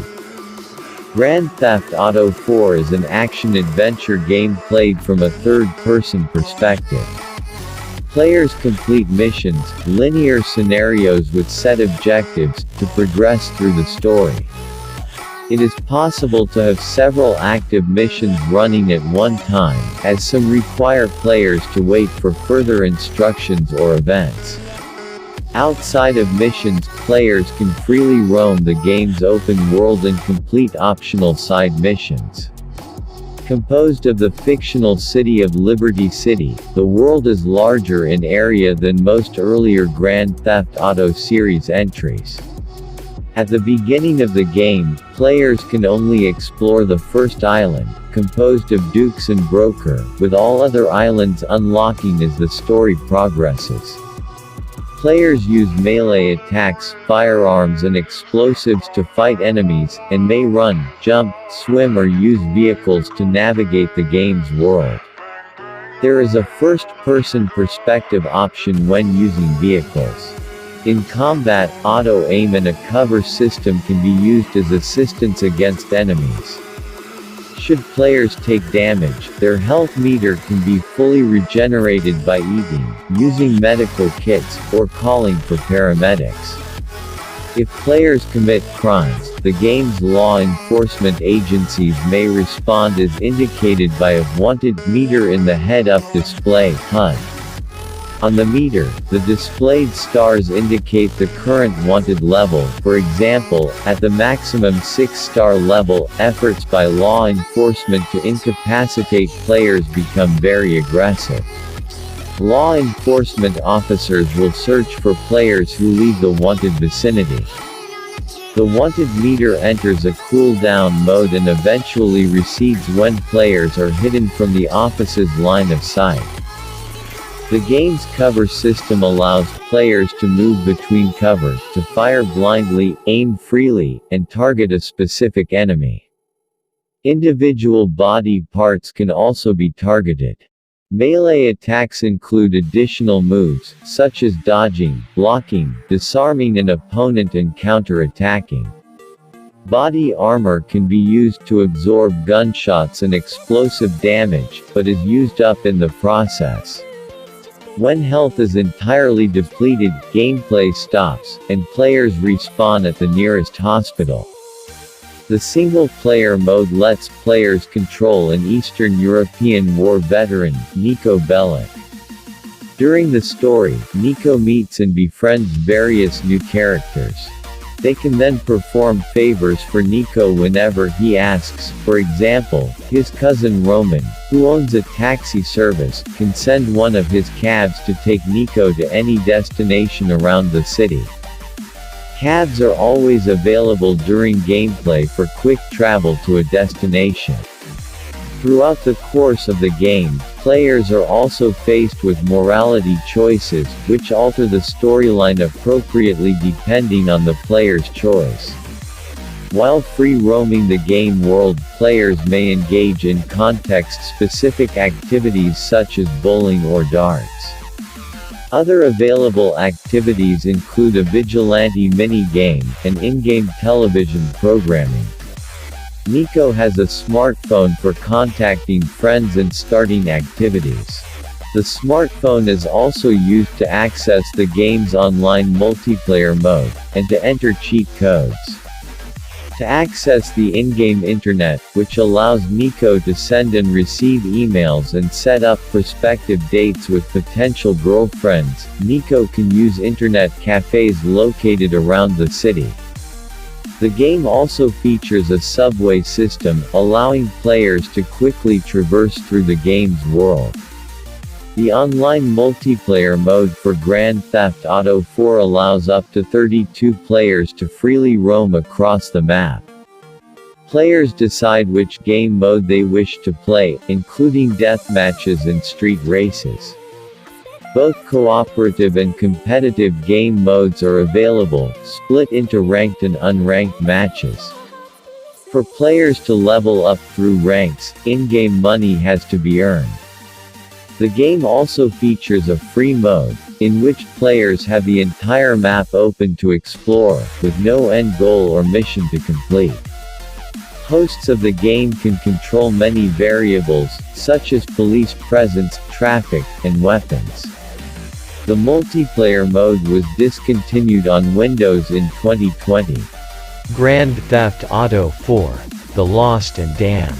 Grand Theft Auto 4 is an action-adventure game played from a third-person perspective. Players complete missions, linear scenarios with set objectives, to progress through the story. It is possible to have several active missions running at one time, as some require players to wait for further instructions or events. Outside of missions, players can freely roam the game's open world and complete optional side missions. Composed of the fictional city of Liberty City, the world is larger in area than most earlier Grand Theft Auto series entries. At the beginning of the game, players can only explore the first island, composed of dukes and broker, with all other islands unlocking as the story progresses. Players use melee attacks, firearms and explosives to fight enemies, and may run, jump, swim or use vehicles to navigate the game's world. There is a first-person perspective option when using vehicles. In combat, auto-aim and a cover system can be used as assistance against enemies. Should players take damage, their health meter can be fully regenerated by eating, using medical kits, or calling for paramedics. If players commit crimes, the game's law enforcement agencies may respond as indicated by a wanted meter in the head-up display (HUD). On the meter, the displayed stars indicate the current wanted level. For example, at the maximum 6-star level, efforts by law enforcement to incapacitate players become very aggressive. Law enforcement officers will search for players who leave the wanted vicinity. The wanted meter enters a cooldown mode and eventually recedes when players are hidden from the officer's line of sight. The game's cover system allows players to move between covers, to fire blindly, aim freely, and target a specific enemy. Individual body parts can also be targeted. Melee attacks include additional moves, such as dodging, blocking, disarming an opponent and counter-attacking. Body armor can be used to absorb gunshots and explosive damage, but is used up in the process. When health is entirely depleted, gameplay stops, and players respawn at the nearest hospital. The single-player mode lets players control an Eastern European war veteran, Niko Bellic. During the story, Niko meets and befriends various new characters. They can then perform favors for Niko whenever he asks. For example, his cousin Roman, who owns a taxi service, can send one of his cabs to take Niko to any destination around the city. Cabs are always available during gameplay for quick travel to a destination. Throughout the course of the game, players are also faced with morality choices, which alter the storyline appropriately depending on the player's choice. While free roaming the game world, players may engage in context-specific activities such as bowling or darts. Other available activities include a vigilante mini-game, and in-game television programming. Niko has a smartphone for contacting friends and starting activities. The smartphone is also used to access the game's online multiplayer mode, and to enter cheat codes. To access the in-game internet, which allows Niko to send and receive emails and set up prospective dates with potential girlfriends, Niko can use internet cafes located around the city. The game also features a subway system, allowing players to quickly traverse through the game's world. The online multiplayer mode for Grand Theft Auto 4 allows up to 32 players to freely roam across the map. Players decide which game mode they wish to play, including death matches and street races. Both cooperative and competitive game modes are available, split into ranked and unranked matches. For players to level up through ranks, in-game money has to be earned. The game also features a free mode, in which players have the entire map open to explore, with no end goal or mission to complete. Hosts of the game can control many variables, such as police presence, traffic, and weapons. The multiplayer mode was discontinued on Windows in 2020. Grand Theft Auto 4: The Lost and Damned.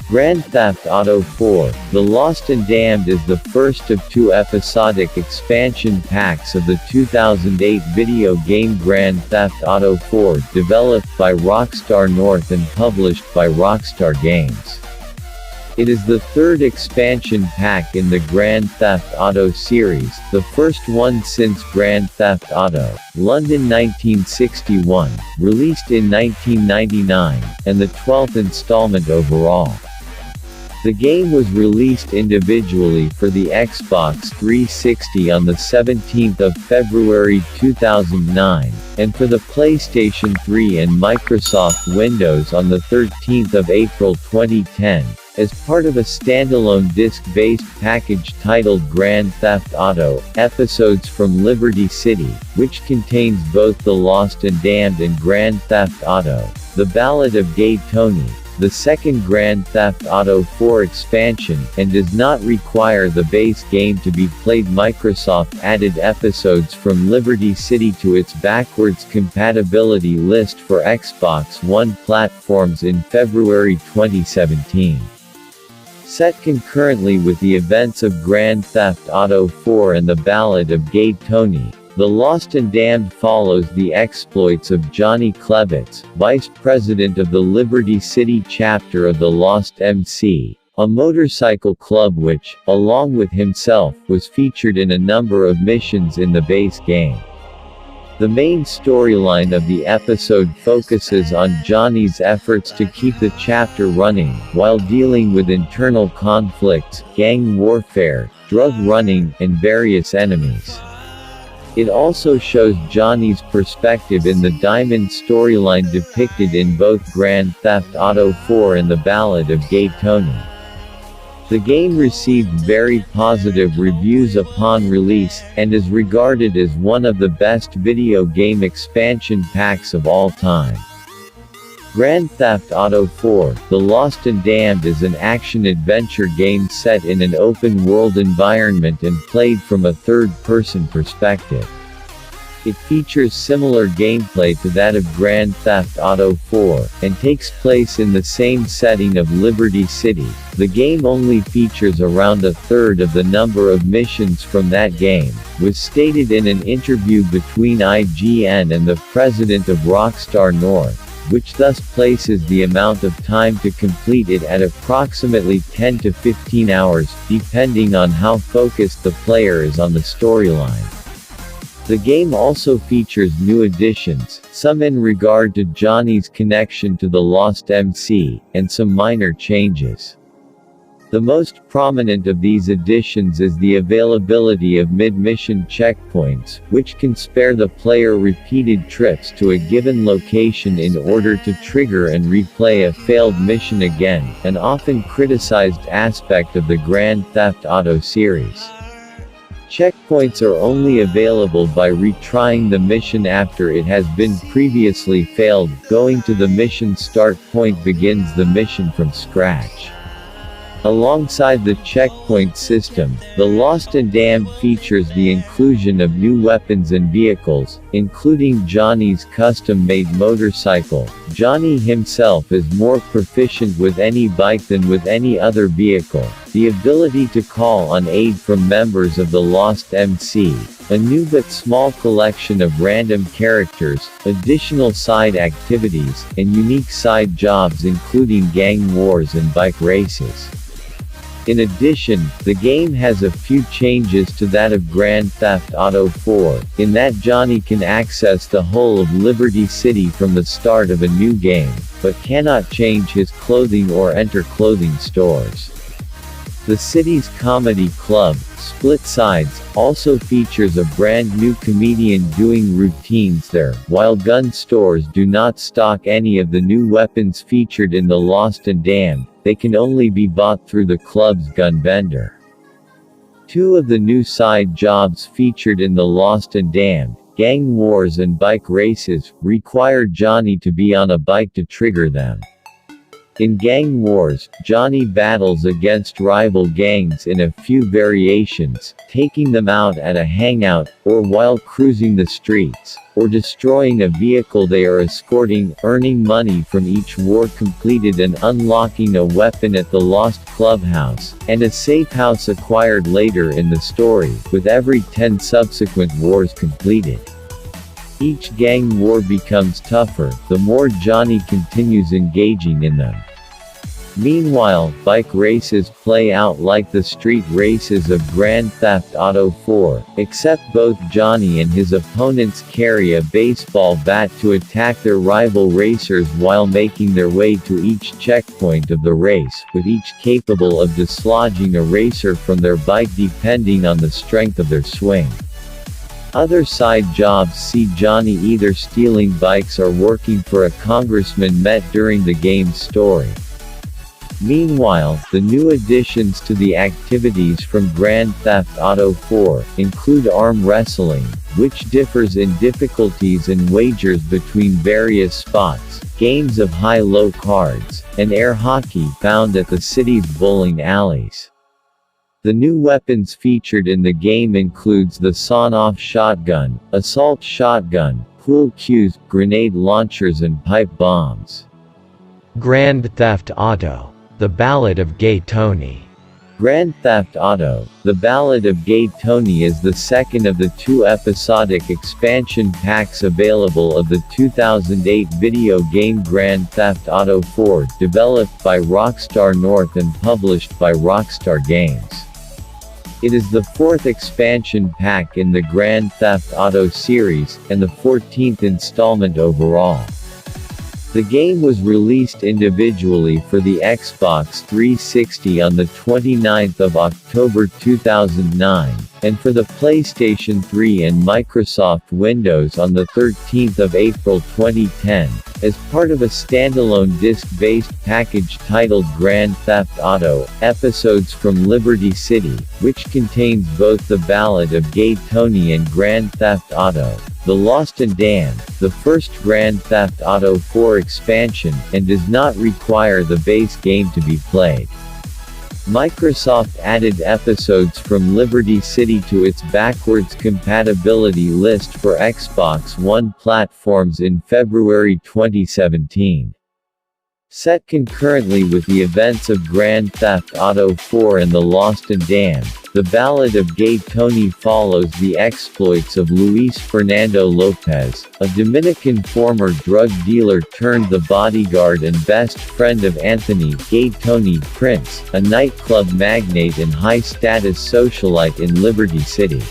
Grand Theft Auto 4: The Lost and Damned is the first of two episodic expansion packs of the 2008 video game Grand Theft Auto 4, developed by Rockstar North and published by Rockstar Games. It is the third expansion pack in the Grand Theft Auto series, the first one since Grand Theft Auto: London 1961, released in 1999, and the 12th installment overall. The game was released individually for the Xbox 360 on the 17th of February 2009, and for the PlayStation 3 and Microsoft Windows on the 13th of April 2010, as part of a standalone disc-based package titled Grand Theft Auto: Episodes from Liberty City, which contains both The Lost and Damned and Grand Theft Auto: The Ballad of Gay Tony, the second Grand Theft Auto 4 expansion, and does not require the base game to be played. Microsoft added Episodes from Liberty City to its backwards compatibility list for Xbox One platforms in February 2017. Set concurrently with the events of Grand Theft Auto 4 and The Ballad of Gay Tony, The Lost and Damned follows the exploits of Johnny Klebitz, vice president of the Liberty City chapter of the Lost MC, a motorcycle club which, along with himself, was featured in a number of missions in the base game. The main storyline of the episode focuses on Johnny's efforts to keep the chapter running, while dealing with internal conflicts, gang warfare, drug running, and various enemies. It also shows Johnny's perspective in the Diamond storyline depicted in both Grand Theft Auto 4 and The Ballad of Gay Tony. The game received very positive reviews upon release, and is regarded as one of the best video game expansion packs of all time. Grand Theft Auto 4: The Lost and Damned is an action-adventure game set in an open-world environment and played from a third-person perspective. It features similar gameplay to that of Grand Theft Auto 4, and takes place in the same setting of Liberty City. The game only features around a third of the number of missions from that game, was stated in an interview between IGN and the president of Rockstar North, which thus places the amount of time to complete it at approximately 10 to 15 hours, depending on how focused the player is on the storyline. The game also features new additions, some in regard to Johnny's connection to the Lost MC, and some minor changes. The most prominent of these additions is the availability of mid-mission checkpoints, which can spare the player repeated trips to a given location in order to trigger and replay a failed mission again, an often criticized aspect of the Grand Theft Auto series. Checkpoints are only available by retrying the mission after it has been previously failed. Going to the mission start point begins the mission from scratch. Alongside the checkpoint system, The Lost and Damned features the inclusion of new weapons and vehicles, including Johnny's custom-made motorcycle. Johnny himself is more proficient with any bike than with any other vehicle, the ability to call on aid from members of the Lost MC, a new but small collection of random characters, additional side activities, and unique side jobs including gang wars and bike races. In addition, the game has a few changes to that of Grand Theft Auto 4, in that Johnny can access the whole of Liberty City from the start of a new game, but cannot change his clothing or enter clothing stores. The city's comedy club, Split Sides, also features a brand new comedian doing routines there. While gun stores do not stock any of the new weapons featured in The Lost and Damned, they can only be bought through the club's gun vendor. Two of the new side jobs featured in The Lost and Damned, Gang Wars and Bike Races, require Johnny to be on a bike to trigger them. In Gang Wars, Johnny battles against rival gangs in a few variations, taking them out at a hangout, or while cruising the streets, or destroying a vehicle they are escorting, earning money from each war completed and unlocking a weapon at the Lost Clubhouse, and a safe house acquired later in the story, with every 10 subsequent wars completed. Each gang war becomes tougher, the more Johnny continues engaging in them. Meanwhile, bike races play out like the street races of Grand Theft Auto 4, except both Johnny and his opponents carry a baseball bat to attack their rival racers while making their way to each checkpoint of the race, with each capable of dislodging a racer from their bike depending on the strength of their swing. Other side jobs see Johnny either stealing bikes or working for a congressman met during the game's story. Meanwhile, the new additions to the activities from Grand Theft Auto 4 include arm wrestling, which differs in difficulties and wagers between various spots, games of high-low cards, and air hockey found at the city's bowling alleys. The new weapons featured in the game includes the sawn-off shotgun, assault shotgun, pool cues, grenade launchers and pipe bombs. Grand Theft Auto: The Ballad of Gay Tony. Grand Theft Auto: The Ballad of Gay Tony is the second of the two episodic expansion packs available of the 2008 video game Grand Theft Auto 4, developed by Rockstar North and published by Rockstar Games. It is the fourth expansion pack in the Grand Theft Auto series, and the 14th installment overall. The game was released individually for the Xbox 360 on the 29th of October 2009, and for the PlayStation 3 and Microsoft Windows on the 13th of April 2010, as part of a standalone disc-based package titled Grand Theft Auto: Episodes from Liberty City, which contains both The Ballad of Gay Tony and Grand Theft Auto: The Lost and Damned, the first Grand Theft Auto 4 expansion, and does not require the base game to be played. Microsoft added episodes from Liberty City to its backwards compatibility list for Xbox One platforms in February 2017. Set concurrently with the events of Grand Theft Auto 4 and The Lost and Damned, The Ballad of Gay Tony follows the exploits of Luis Fernando Lopez, a Dominican former drug dealer turned the bodyguard and best friend of Anthony "Gay Tony" Prince, a nightclub magnate and high-status socialite in Liberty City.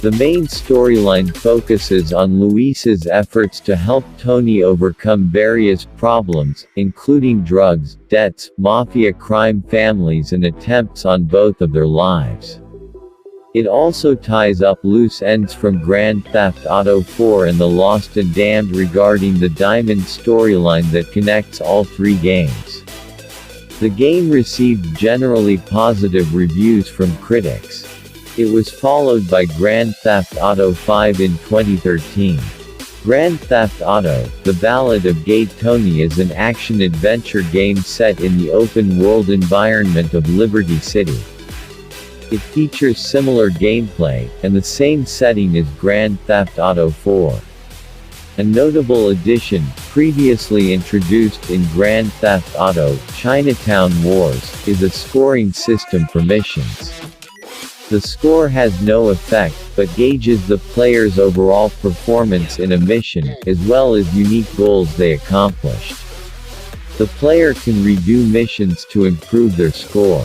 The main storyline focuses on Luis's efforts to help Tony overcome various problems, including drugs, debts, mafia crime families and attempts on both of their lives. It also ties up loose ends from Grand Theft Auto 4 and The Lost and Damned regarding the Diamond storyline that connects all three games. The game received generally positive reviews from critics. It was followed by Grand Theft Auto 5 in 2013. Grand Theft Auto: The Ballad of Gay Tony is an action-adventure game set in the open-world environment of Liberty City. It features similar gameplay, and the same setting as Grand Theft Auto 4. A notable addition, previously introduced in Grand Theft Auto: Chinatown Wars, is a scoring system for missions. The score has no effect, but gauges the player's overall performance in a mission, as well as unique goals they accomplished. The player can redo missions to improve their score.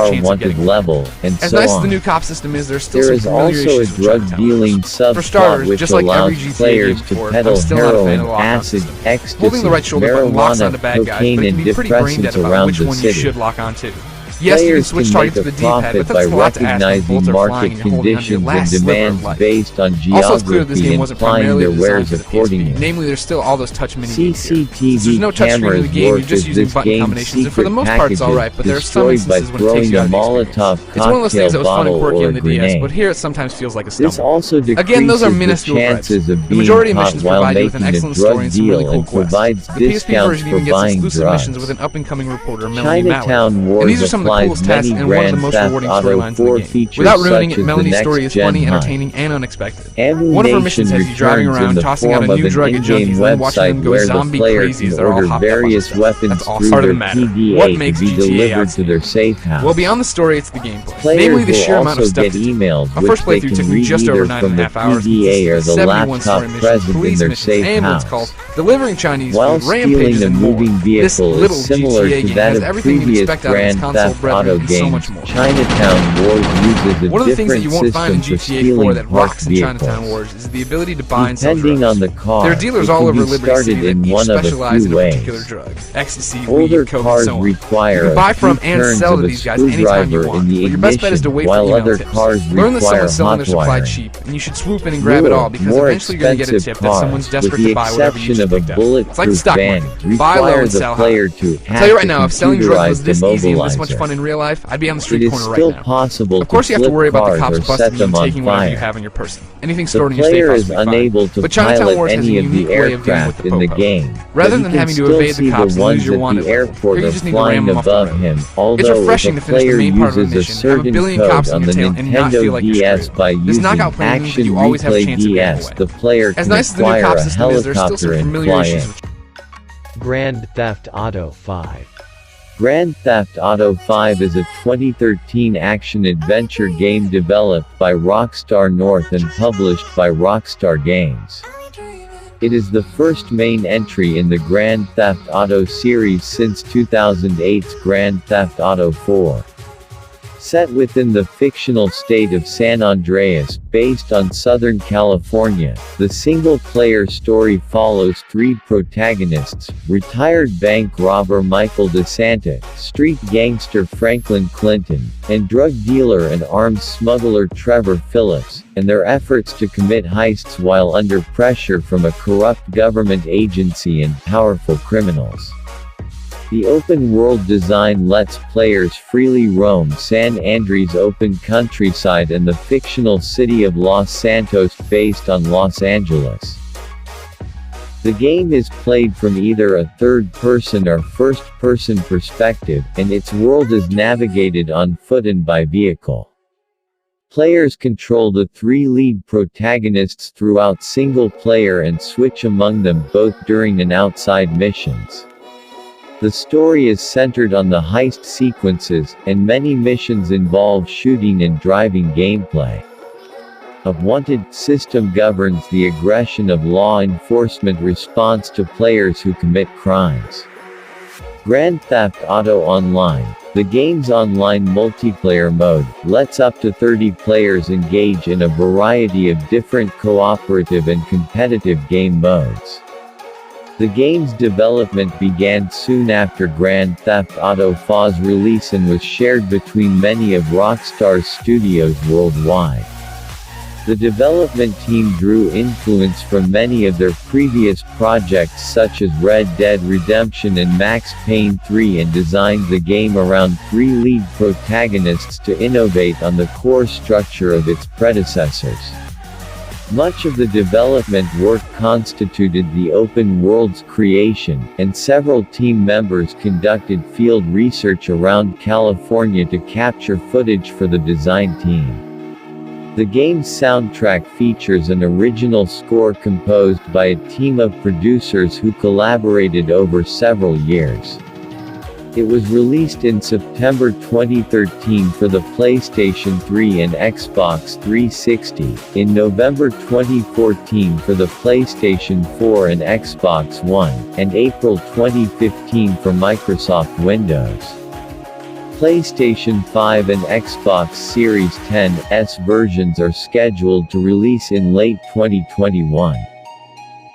chance of wanted getting level, and As so nice as on. the new cop system is, there's still There some is familiar also a issues with Chinatown drug-dealing workers. subplot starters, which just like every allows GTA players game to before, peddle I'm still not a fan heroin, of the lock-on acid, system. ecstasy, Holding the right shoulder button locks marijuana, onto bad guys, cocaine, but it and can be pretty brain dead depressants about around which the one you city. should lock on to. Yes, you can Players switch can targets make to a the D-pad, profit but by that's a lot to ask when recognizing bullets are market flying and you're holding onto your conditions and last sliver of demands life. based on Also, it's clear that this geography game and wasn't applying primarily their designed wares for the PSP. accordingly. Namely, there's still all those touch mini games here. Since CCTV there's no touch screen in cameras the game, you're work just as using this button game's combinations, and for the secret most part it's alright, but there are some packages, instances when it takes destroying you a out of the experience. Molotov It's one of those things that cocktail was fun and bottle quirky or on the DS, grenade. but here it sometimes feels like a This stumble. also Again, those are decreases the minuscule gripes. chances of The being majority of caught missions while provide you with an making a excellent story drug and some really deal cool and quests. provides The PSP discounts version for even gets buying exclusive missions drugs. with an up-and-coming reporter, Melanie Mallard. Chinatown And Wars these are some of the applies coolest tasks many and one of the Grand most Theft rewarding Auto storylines in 4 the game. features Without ruining such it, as Melanie's the story next is funny, gen hunt. entertaining, and unexpected. Ammu One of her Nation missions has you driving returns around in the tossing out form a of new an drug at in-game junkies and then watching them website go where the zombie player crazy as can they're all order hopped up on various stuff. weapons That's all through part of their the matter. PDA What to makes be GTA delivered to their outstanding? safe house. Well, beyond the story, it's the gameplay. Players Namely, the will sheer amount of also stuff get to do. emails Our which first they playthrough can took me read just either over from the 9.5 hours, PDA or the 71 laptop story missions, present in police their missions, safe ambulance house. calls, delivering Chinese While food, stealing rampages, a and more. moving This vehicle little is similar GTA to game that has of everything you'd previous expect out of its Grand console Theft brethren Auto and so games, much more. Chinatown Wars uses a One of the things that different you won't find in system for GTA 4 stealing that parked rocks in Chinatown vehicles. Wars is the ability to buy and sell Depending drugs. on the car, There are dealers it all can over be Liberty started City that in each one of a specialize in few a particular ways. drug. Ecstasy, Older weed, coke, and cars so on. require You can buy a from few and turns sell of to a these guys anytime you screwdriver want, in the but your best bet is to ignition, wait for while email other tips. cars Learn that require someone's selling hot their supply wiring. cheap, and you should swoop in and grab it all, because More eventually you're going to get a expensive tip that someone's cars, desperate with the to buy whatever you exception just of a picked up. It's like the bulletproof stock van, market. Buy low require and the sell high. player to I'll hack tell you right the now, if selling drugs was computerized this easy and this much immobilizer. fun in real life, I'd be on the It street is corner right still now. possible Of course, you to have to flip worry about the cars cops or busting set you them and on taking whatever you fire. have in your person. Anything The stored in your safe player house is will be fine. unable to But Chinatown pilot Wars has a any of unique the way of dealing with aircraft the in the popo. game, Rather but than he having can to still evade see the cops the and lose ones your at wanted the level. airport Here you are just need to ram flying them off the above road. him, It's although if refreshing a to finish the player main part of a uses a mission, have a certain billion code cops on on your the tail, and not Nintendo feel like you're DS screwed. by This using knockout plan means that Action you always have a Replay chance of getting DS, away. the player As can nice as the new acquire cop a system is, there's still helicopter some and familiar fly issues in. with Grand Theft Auto 5. Grand Theft Auto 5 is a 2013 action-adventure game developed by Rockstar North and published by Rockstar Games. It is the first main entry in the Grand Theft Auto series since 2008's Grand Theft Auto 4. Set within the fictional state of San Andreas, based on Southern California, the single-player story follows three protagonists: retired bank robber Michael DeSanta, street gangster Franklin Clinton, and drug dealer and arms smuggler Trevor Phillips, and their efforts to commit heists while under pressure from a corrupt government agency and powerful criminals. The open-world design lets players freely roam San Andreas open countryside and the fictional city of Los Santos based on Los Angeles. The game is played from either a third-person or first-person perspective, and its world is navigated on foot and by vehicle. Players control the three lead protagonists throughout single-player and switch among them both during and outside missions. The story is centered on the heist sequences, and many missions involve shooting and driving gameplay. A wanted system governs the aggression of law enforcement response to players who commit crimes. Grand Theft Auto Online, the game's online multiplayer mode, lets up to 30 players engage in a variety of different cooperative and competitive game modes. The game's development began soon after Grand Theft Auto 4's release and was shared between many of Rockstar's studios worldwide. The development team drew influence from many of their previous projects such as Red Dead Redemption and Max Payne 3 and designed the game around three lead protagonists to innovate on the core structure of its predecessors. Much of the development work constituted the open world's creation, and several team members conducted field research around California to capture footage for the design team. The game's soundtrack features an original score composed by a team of producers who collaborated over several years. It was released in September 2013 for the PlayStation 3 and Xbox 360, in November 2014 for the PlayStation 4 and Xbox One, and April 2015 for Microsoft Windows. PlayStation 5 and Xbox Series X versions are scheduled to release in late 2021.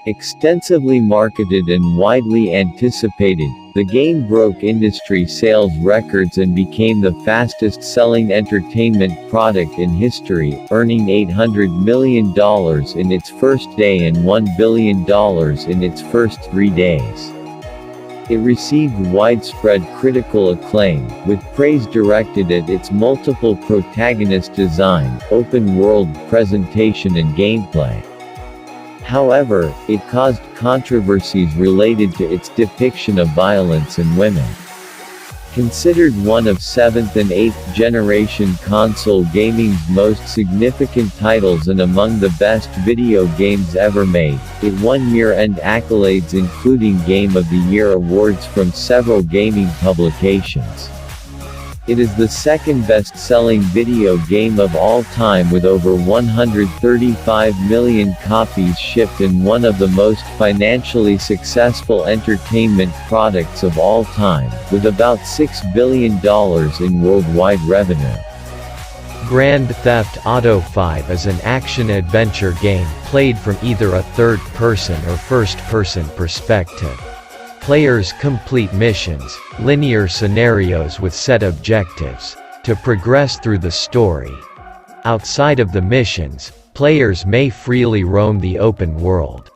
Extensively marketed and widely anticipated, the game broke industry sales records and became the fastest-selling entertainment product in history, earning $800 million in its first day and $1 billion in its first 3 days. It received widespread critical acclaim, with praise directed at its multiple protagonist design, open-world presentation and gameplay. However, it caused controversies related to its depiction of violence and women. Considered one of 7th and 8th generation console gaming's most significant titles and among the best video games ever made, it won year-end accolades including Game of the Year awards from several gaming publications. It is the second best-selling video game of all time with over 135 million copies shipped and one of the most financially successful entertainment products of all time, with about $6 billion in worldwide revenue. Grand Theft Auto V is an action-adventure game played from either a third-person or first-person perspective. Players complete missions, linear scenarios with set objectives, to progress through the story. Outside of the missions, players may freely roam the open world.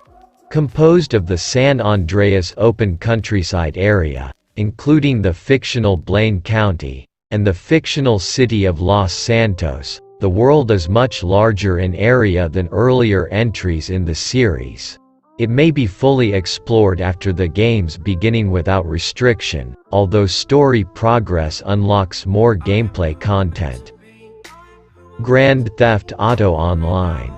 Composed of the San Andreas open countryside area, including the fictional Blaine County, and the fictional city of Los Santos, the world is much larger in area than earlier entries in the series. It may be fully explored after the game's beginning without restriction, although story progress unlocks more gameplay content. Grand Theft Auto Online.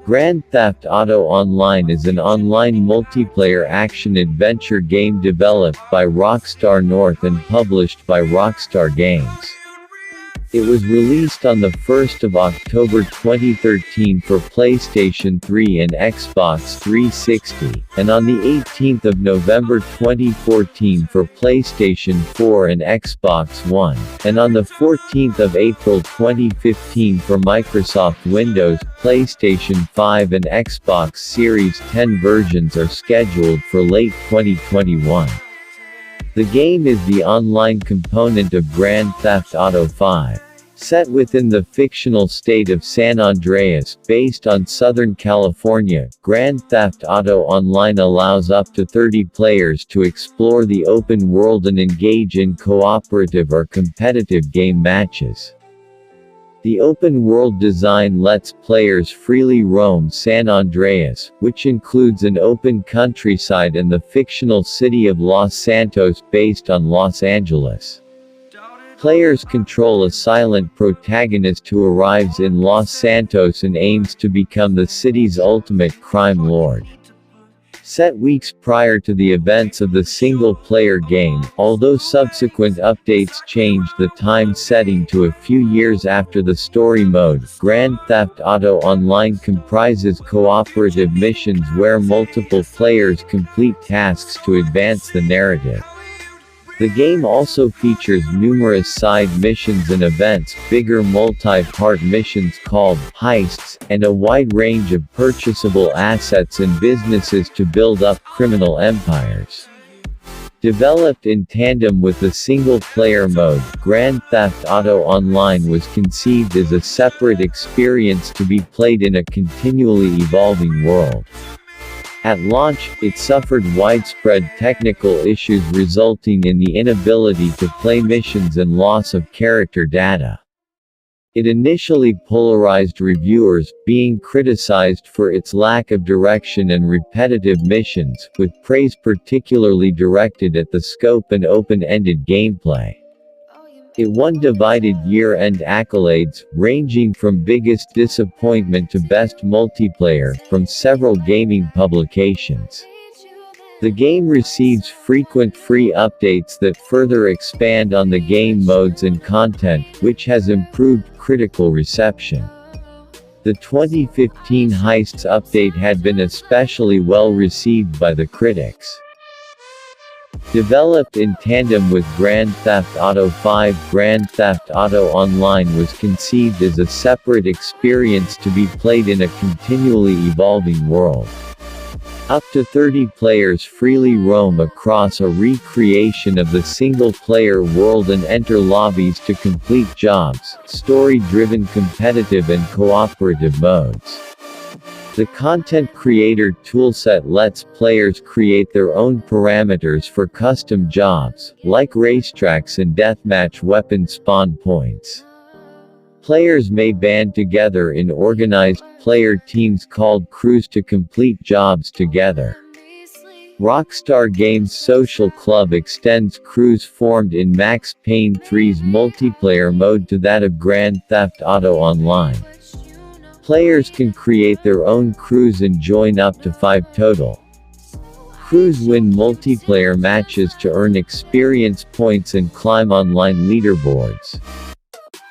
Grand Theft Auto Online is an online multiplayer action-adventure game developed by Rockstar North and published by Rockstar Games. It was released on the 1st of October 2013 for PlayStation 3 and Xbox 360, and on the 18th of November 2014 for PlayStation 4 and Xbox One, and on the 14th of April 2015 for Microsoft Windows, PlayStation 5 and Xbox Series X versions are scheduled for late 2021. The game is the online component of Grand Theft Auto V. Set within the fictional state of San Andreas, based on Southern California, Grand Theft Auto Online allows up to 30 players to explore the open world and engage in cooperative or competitive game matches. The open-world design lets players freely roam San Andreas, which includes an open countryside and the fictional city of Los Santos based on Los Angeles. Players control a silent protagonist who arrives in Los Santos and aims to become the city's ultimate crime lord. Set weeks prior to the events of the single-player game, although subsequent updates changed the time setting to a few years after the story mode, Grand Theft Auto Online comprises cooperative missions where multiple players complete tasks to advance the narrative. The game also features numerous side missions and events, bigger multi-part missions called heists, and a wide range of purchasable assets and businesses to build up criminal empires. Developed in tandem with the single-player mode, Grand Theft Auto Online was conceived as a separate experience to be played in a continually evolving world. At launch, it suffered widespread technical issues resulting in the inability to play missions and loss of character data. It initially polarized reviewers, being criticized for its lack of direction and repetitive missions, with praise particularly directed at the scope and open-ended gameplay. It won divided year-end accolades, ranging from biggest disappointment to best multiplayer, from several gaming publications. The game receives frequent free updates that further expand on the game modes and content, which has improved critical reception. The 2015 Heists update had been especially well received by the critics. Developed in tandem with Grand Theft Auto V, Grand Theft Auto Online was conceived as a separate experience to be played in a continually evolving world. Up to 30 players freely roam across a recreation of the single-player world and enter lobbies to complete jobs, story-driven competitive and cooperative modes. The content creator toolset lets players create their own parameters for custom jobs, like racetracks and deathmatch weapon spawn points. Players may band together in organized player teams called crews to complete jobs together. Rockstar Games' social club extends crews formed in Max Payne 3's multiplayer mode to that of Grand Theft Auto Online. Players can create their own crews and join up to 5 total. Crews win multiplayer matches to earn experience points and climb online leaderboards.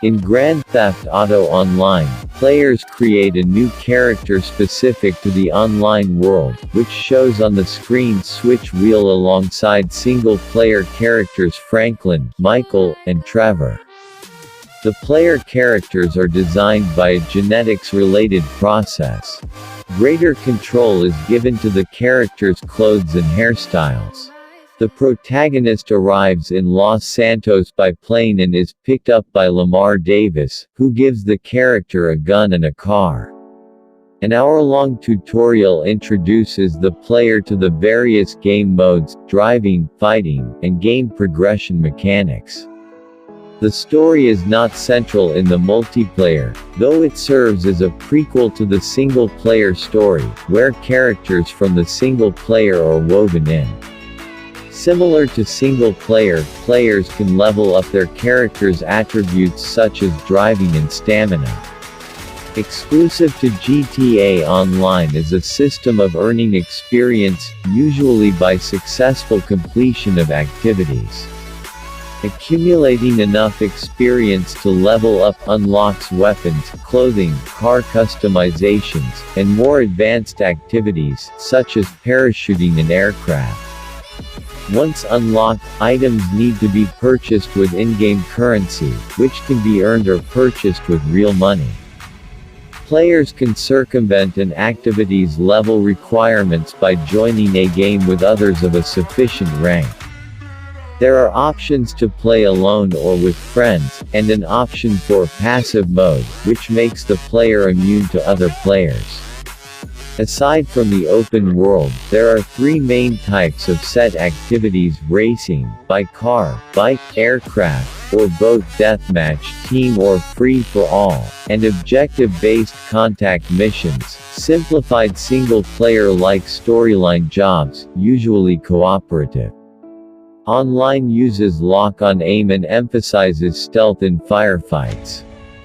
In Grand Theft Auto Online, players create a new character specific to the online world, which shows on the screen switch wheel alongside single-player characters Franklin, Michael, and Trevor. The player characters are designed by a genetics-related process. Greater control is given to the characters' clothes and hairstyles. The protagonist arrives in Los Santos by plane and is picked up by Lamar Davis, who gives the character a gun and a car. An hour-long tutorial introduces the player to the various game modes, driving, fighting, and game progression mechanics. The story is not central in the multiplayer, though it serves as a prequel to the single-player story, where characters from the single player are woven in. Similar to single-player, players can level up their characters' attributes such as driving and stamina. Exclusive to GTA Online is a system of earning experience, usually by successful completion of activities. Accumulating enough experience to level up unlocks weapons, clothing, car customizations, and more advanced activities, such as parachuting and aircraft. Once unlocked, items need to be purchased with in-game currency, which can be earned or purchased with real money. Players can circumvent an activity's level requirements by joining a game with others of a sufficient rank. There are options to play alone or with friends, and an option for passive mode, which makes the player immune to other players. Aside from the open world, there are 3 main types of set activities: racing, by car, bike, aircraft, or boat, deathmatch, team or free-for-all, and objective-based contact missions, simplified single-player-like storyline jobs, usually cooperative. Online uses lock-on aim and emphasizes stealth in firefights.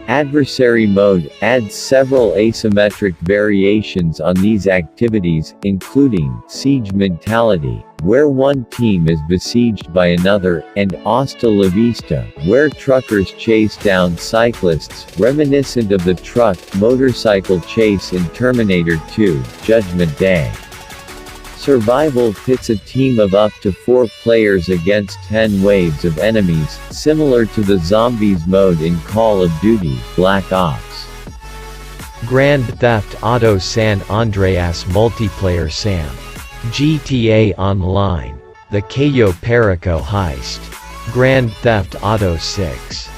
Adversary mode adds several asymmetric variations on these activities, including siege mentality, where one team is besieged by another, and hasta la vista, where truckers chase down cyclists, reminiscent of the truck-motorcycle chase in Terminator 2: Judgment Day. Survival pits a team of up to 4 players against 10 waves of enemies, similar to the Zombies mode in Call of Duty: Black Ops. Grand Theft Auto San Andreas Multiplayer SAM. GTA Online. The Cayo Perico Heist. Grand Theft Auto 6.